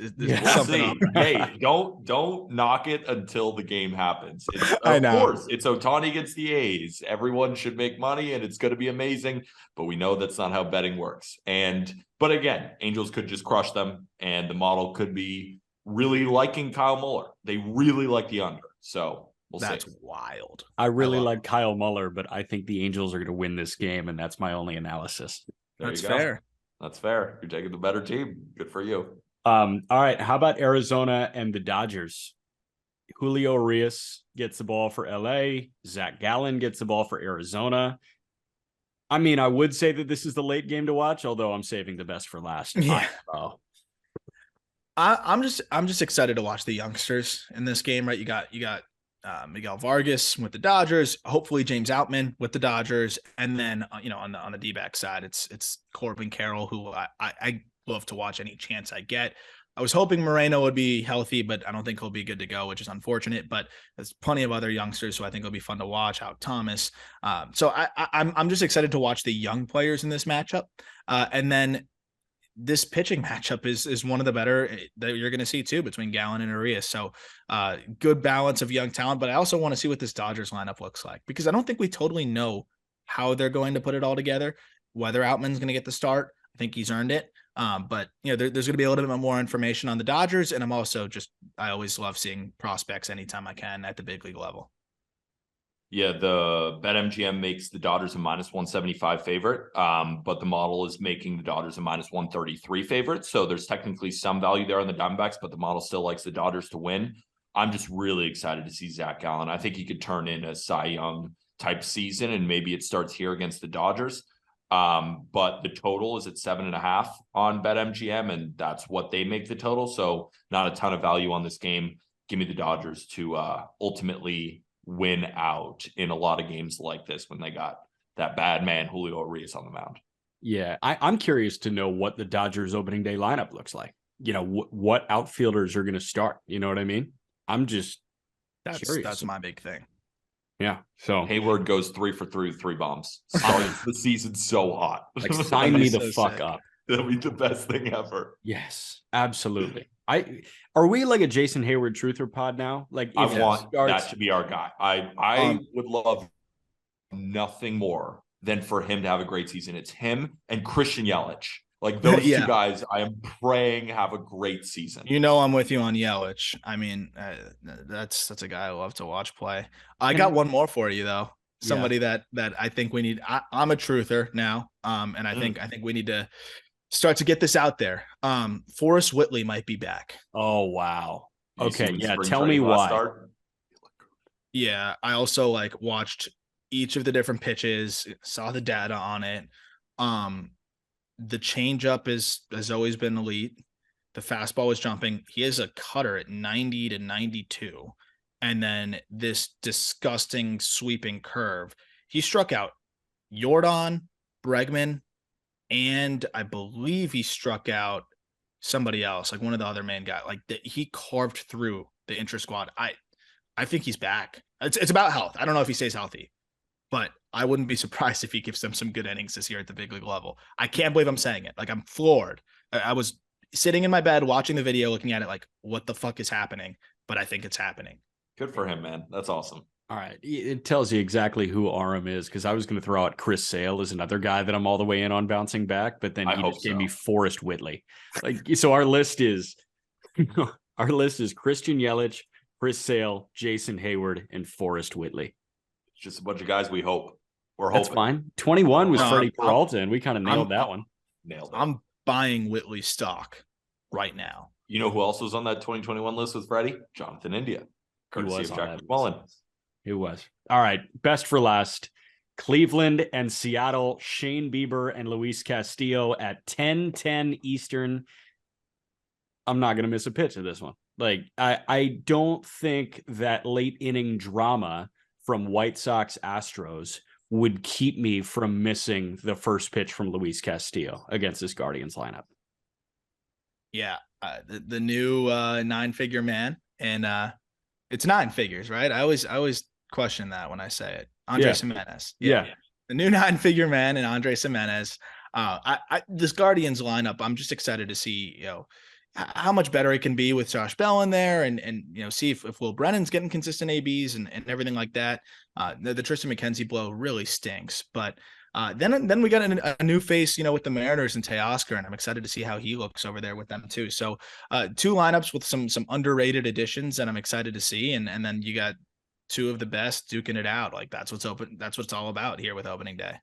something. Hey, don't knock it until the game happens. I know. Of course, it's Ohtani against the A's. Everyone should make money, and it's going to be amazing. But we know that's not how betting works. But again, Angels could just crush them, and the model could be really liking Kyle Muller. They really like the under. So we'll see. That's wild. I really like Kyle Muller, but I think the Angels are going to win this game, and that's my only analysis. That's fair. That's fair. You're taking the better team. Good for you. All right. How about Arizona and the Dodgers? Julio Urias gets the ball for LA. Zach Gallen gets the ball for Arizona. I mean, I would say that this is the late game to watch, although I'm saving the best for last. Yeah. I'm just excited to watch the youngsters in this game, right? You got Miguel Vargas with the Dodgers, hopefully James Outman with the Dodgers, and then on the D-back side, it's Corbin Carroll, who I love to watch any chance I get. I was hoping Moreno would be healthy, but I don't think he'll be good to go, which is unfortunate. But there's plenty of other youngsters who I think will be fun to watch. Alek Thomas. So I'm just excited to watch the young players in this matchup, and then this pitching matchup is one of the better that you're going to see too between Gallen and Urias. So good balance of young talent, but I also want to see what this Dodgers lineup looks like, because I don't think we totally know how they're going to put it all together, whether Outman's going to get the start. I think he's earned it. But there's going to be a little bit more information on the Dodgers. And I always love seeing prospects anytime I can at the big league level. Yeah, the BetMGM makes the Dodgers a minus 175 favorite, but the model is making the Dodgers a minus 133 favorite. So there's technically some value there on the Diamondbacks, but the model still likes the Dodgers to win. I'm just really excited to see Zach Gallen. I think he could turn in a Cy Young type season, and maybe it starts here against the Dodgers. But the total is at 7.5 on BetMGM, and that's what they make the total. So not a ton of value on this game. Give me the Dodgers to ultimately win out in a lot of games like this when they got that bad man Julio Urias on the mound. Yeah, I'm curious to know what the Dodgers opening day lineup looks like. What outfielders are going to start. You know what I mean? I'm just curious. That's my big thing. Yeah. So Hayward goes 3 for 3 with 3 bombs. Starts the season so hot. Sign me the fuck up. That'll be the best thing ever. Yes, absolutely. Are we like a Jason Hayward truther pod now? Like, I want that to be our guy. I would love nothing more than for him to have a great season. It's him and Christian Yelich. Like those two guys, I am praying have a great season. I'm with you on Yelich. I mean, that's a guy I love to watch play. I got one more for you though. Somebody that I think we need. I'm a truther now, and I think we need to start to get this out there. Forrest Whitley might be back. Oh wow. Okay, yeah. Tell me why. Yeah, I also watched each of the different pitches, saw the data on it. The changeup has always been elite. The fastball was jumping. He has a cutter at 90 to 92. And then this disgusting sweeping curve. He struck out Jordan, Bregman, and I believe he struck out somebody else, like one of the other main guys. He carved through the intra squad. I think he's back. It's about health. I don't know if he stays healthy, but I wouldn't be surprised if he gives them some good innings this year at the big league level. I can't believe I'm saying it. Like, I'm floored. I was sitting in my bed watching the video, looking at it like, what the fuck is happening? But I think it's happening. Good for him, man. That's awesome. All right. It tells you exactly who Aram is, because I was going to throw out Chris Sale as another guy that I'm all the way in on bouncing back, but then he just gave me Forrest Whitley. Like, so our list is Christian Yelich, Chris Sale, Jason Hayward, and Forrest Whitley. It's just a bunch of guys we hope. That's fine. 21 was Freddie Peralta, and we kind of nailed that one. Nailed it. I'm buying Whitley stock right now. You know who else was on that 2021 list with Freddie? Jonathan India. Courtesy of Jack McMullen. It was. All right. Best for last. Cleveland and Seattle, Shane Bieber and Luis Castillo at 10:10 Eastern. I'm not going to miss a pitch of this one. Like, I don't think that late inning drama from White Sox Astros would keep me from missing the first pitch from Luis Castillo against this Guardians lineup. Yeah. The new 9-figure man. And it's 9 figures, right? I always question that when I say it. Andres Gimenez. Yeah. The new 9-figure man and Andres Gimenez. This Guardians lineup, I'm just excited to see, how much better it can be with Josh Bell in there and see if Will Brennan's getting consistent ABs and everything like that. The Tristan McKenzie blow really stinks, but then we got a new face, with the Mariners and Teoscar, and I'm excited to see how he looks over there with them too. So 2 lineups with some underrated additions that I'm excited to see. And then you got 2 of the best duking it out. Like, that's what's it's all about here with opening day.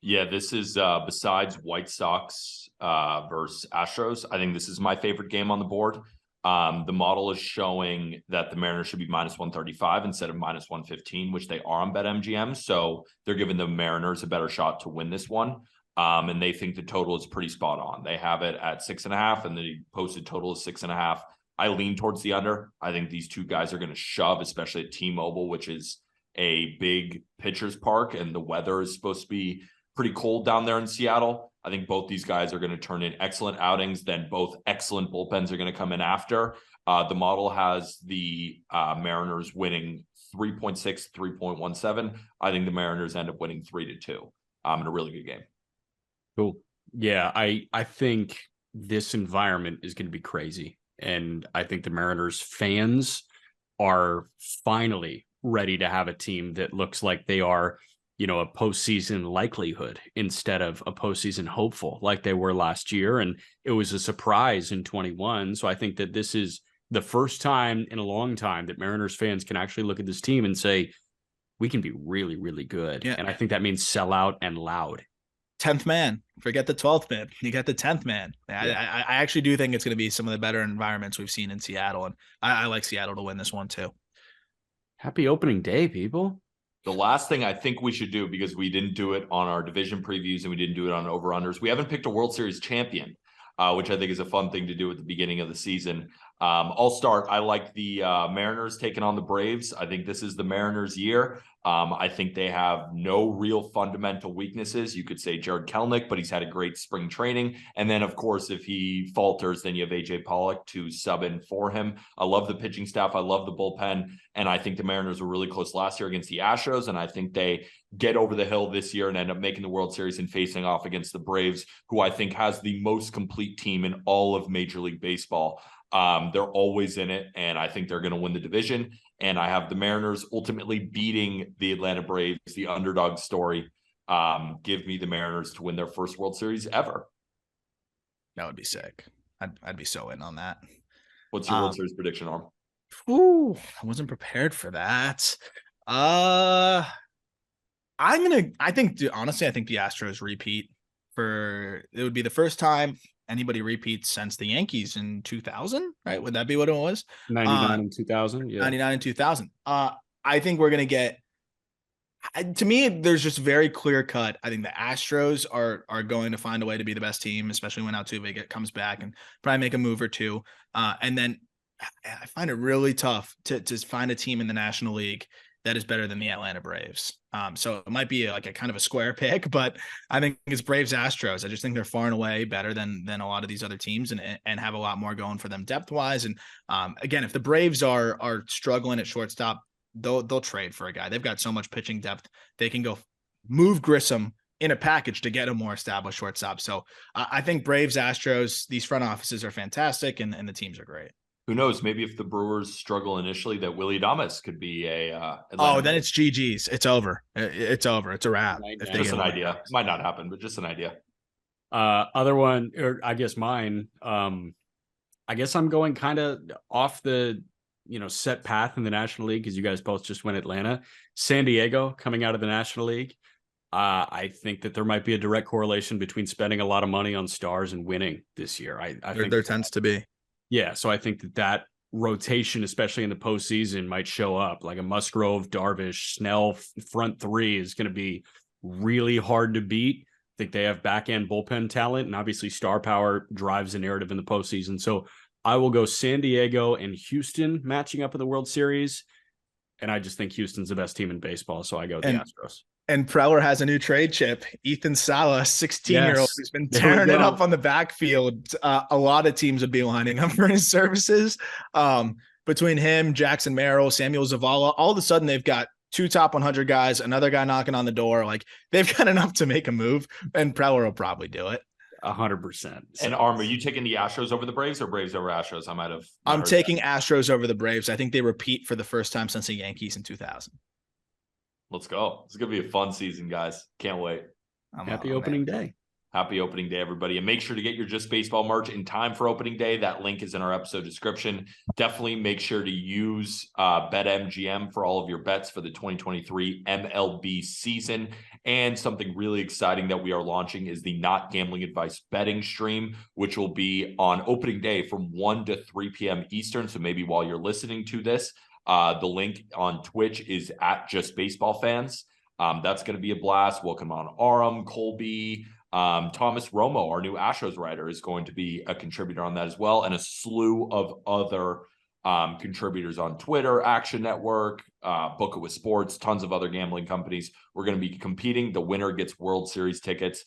Yeah, this is besides White Sox versus Astros, I think this is my favorite game on the board. The model is showing that the Mariners should be minus 135 instead of minus 115, which they are on BetMGM. So they're giving the Mariners a better shot to win this one. And they think the total is pretty spot on. They have it at 6.5, and the posted total is 6.5. I lean towards the under. I think these 2 guys are going to shove, especially at T-Mobile, which is a big pitcher's park, and the weather is supposed to be pretty cold down there in Seattle. I think both these guys are going to turn in excellent outings. Then both excellent bullpens are going to come in after. The model has the Mariners winning 3.6, 3.17. I think the Mariners end up winning 3-2 in a really good game. Cool. Yeah, I think this environment is going to be crazy. And I think the Mariners fans are finally ready to have a team that looks like they are, a postseason likelihood instead of a postseason hopeful like they were last year. And it was a surprise in 21. So I think that this is the first time in a long time that Mariners fans can actually look at this team and say, we can be really, really good. Yeah. And I think that means sell out and loud. 10th man. Forget the 12th man. You got the 10th man. Yeah. I actually do think it's going to be some of the better environments we've seen in Seattle. And I like Seattle to win this one too. Happy opening day, people. The last thing I think we should do, because we didn't do it on our division previews and we didn't do it on over-unders, we haven't picked a World Series champion, which I think is a fun thing to do at the beginning of the season. I'll start. I like the Mariners taking on the Braves. I think this is the Mariners' year. I think they have no real fundamental weaknesses. You could say Jared Kelenic, but he's had a great spring training. And then, of course, if he falters, then you have AJ Pollock to sub in for him. I love the pitching staff. I love the bullpen. And I think the Mariners were really close last year against the Astros. And I think they get over the hill this year and end up making the World Series and facing off against the Braves, who I think has the most complete team in all of Major League Baseball. They're always in it, and I think they're going to win the division. And I have the Mariners ultimately beating the Atlanta Braves, the underdog story. Give me the Mariners to win their first World Series ever. That would be sick. I'd be so in on that. What's your World Series prediction, Arm? Ooh, I wasn't prepared for that. I think the Astros repeat. It would be the first time anybody repeats since the Yankees in 2000, right? Would that be what it was? 99 and 2000. Yeah. 99 and 2000. I think we're going to get, to me, there's just very clear cut. I think the Astros are going to find a way to be the best team, especially when Altuve comes back and probably make a move or two. And then I find it really tough to find a team in the National League that is better than the Atlanta Braves. So it might be like a kind of a square pick, but I think it's Braves Astros. I just think they're far and away better than a lot of these other teams and have a lot more going for them depth wise. And again, if the Braves are struggling at shortstop, they'll trade for a guy. They've got so much pitching depth. They can go move Grissom in a package to get a more established shortstop. So I think Braves, Astros, these front offices are fantastic, and the teams are great. Who knows? Maybe if the Brewers struggle initially, that Willie Adames could be a then it's GG's. It's over. It's over. It's a wrap. Just an idea. Might not happen, but just an idea. Other one, or I guess mine. I guess I'm going kind of off the set path in the National League, because you guys both just went Atlanta. San Diego coming out of the National League. I think that there might be a direct correlation between spending a lot of money on stars and winning this year. I think there tends to be. Yeah, so I think that rotation, especially in the postseason, might show up. Like a Musgrove, Darvish, Snell front three is going to be really hard to beat. I think they have back-end bullpen talent, and obviously star power drives the narrative in the postseason. So I will go San Diego and Houston matching up in the World Series, and I just think Houston's the best team in baseball, so I go the Astros. And Preller has a new trade chip, Ethan Sala, 16-year-old, who's been tearing it up on the backfield. A lot of teams would be lining up for his services. Between him, Jackson Merrill, Samuel Zavala, all of a sudden they've got 2 top 100 guys, another guy knocking on the door. Like, they've got enough to make a move, and Preller will probably do it. 100%. And Aram, are you taking the Astros over the Braves or Braves over Astros? I'm taking Astros over the Braves. I think they repeat for the first time since the Yankees in 2000. Let's go. It's going to be a fun season, guys. Can't wait. Happy opening day. Happy opening day, everybody. And make sure to get your Just Baseball merch in time for opening day. That link is in our episode description. Definitely make sure to use BetMGM for all of your bets for the 2023 MLB season. And something really exciting that we are launching is the Not Gambling Advice betting stream, which will be on opening day from 1 to 3 p.m. Eastern. So maybe while you're listening to this, the link on Twitch is at Just Baseball Fans. That's going to be a blast. Welcome on Aram, Colby, Thomas Romo, our new Astros writer, is going to be a contributor on that as well, and a slew of other contributors on Twitter, Action Network, Book It with Sports, tons of other gambling companies. We're going to be competing. The winner gets World Series tickets.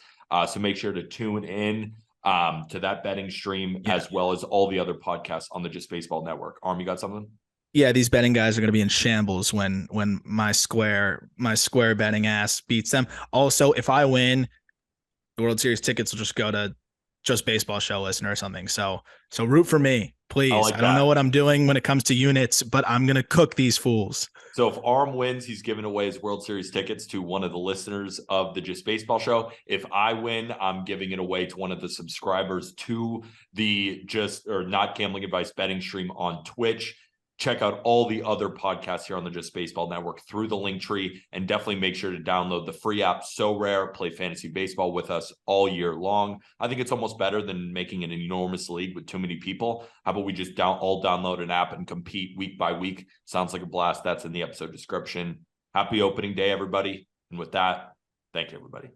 So make sure to tune in to that betting stream, as well as all the other podcasts on the Just Baseball Network. Arm, you got something? Yeah, these betting guys are going to be in shambles when my square betting ass beats them. Also, if I win, the World Series tickets will just go to Just Baseball Show listener or something. So root for me, please. I don't know what I'm doing when it comes to units, but I'm going to cook these fools. So if Aram wins, he's giving away his World Series tickets to one of the listeners of the Just Baseball Show. If I win, I'm giving it away to one of the subscribers to the Not Gambling Advice betting stream on Twitch. Check out all the other podcasts here on the Just Baseball Network through the link tree, and definitely make sure to download the free app. So rare. Play fantasy baseball with us all year long. I think it's almost better than making an enormous league with too many people. How about we just all download an app and compete week by week? Sounds like a blast. That's in the episode description. Happy opening day, everybody. And with that, thank you, everybody.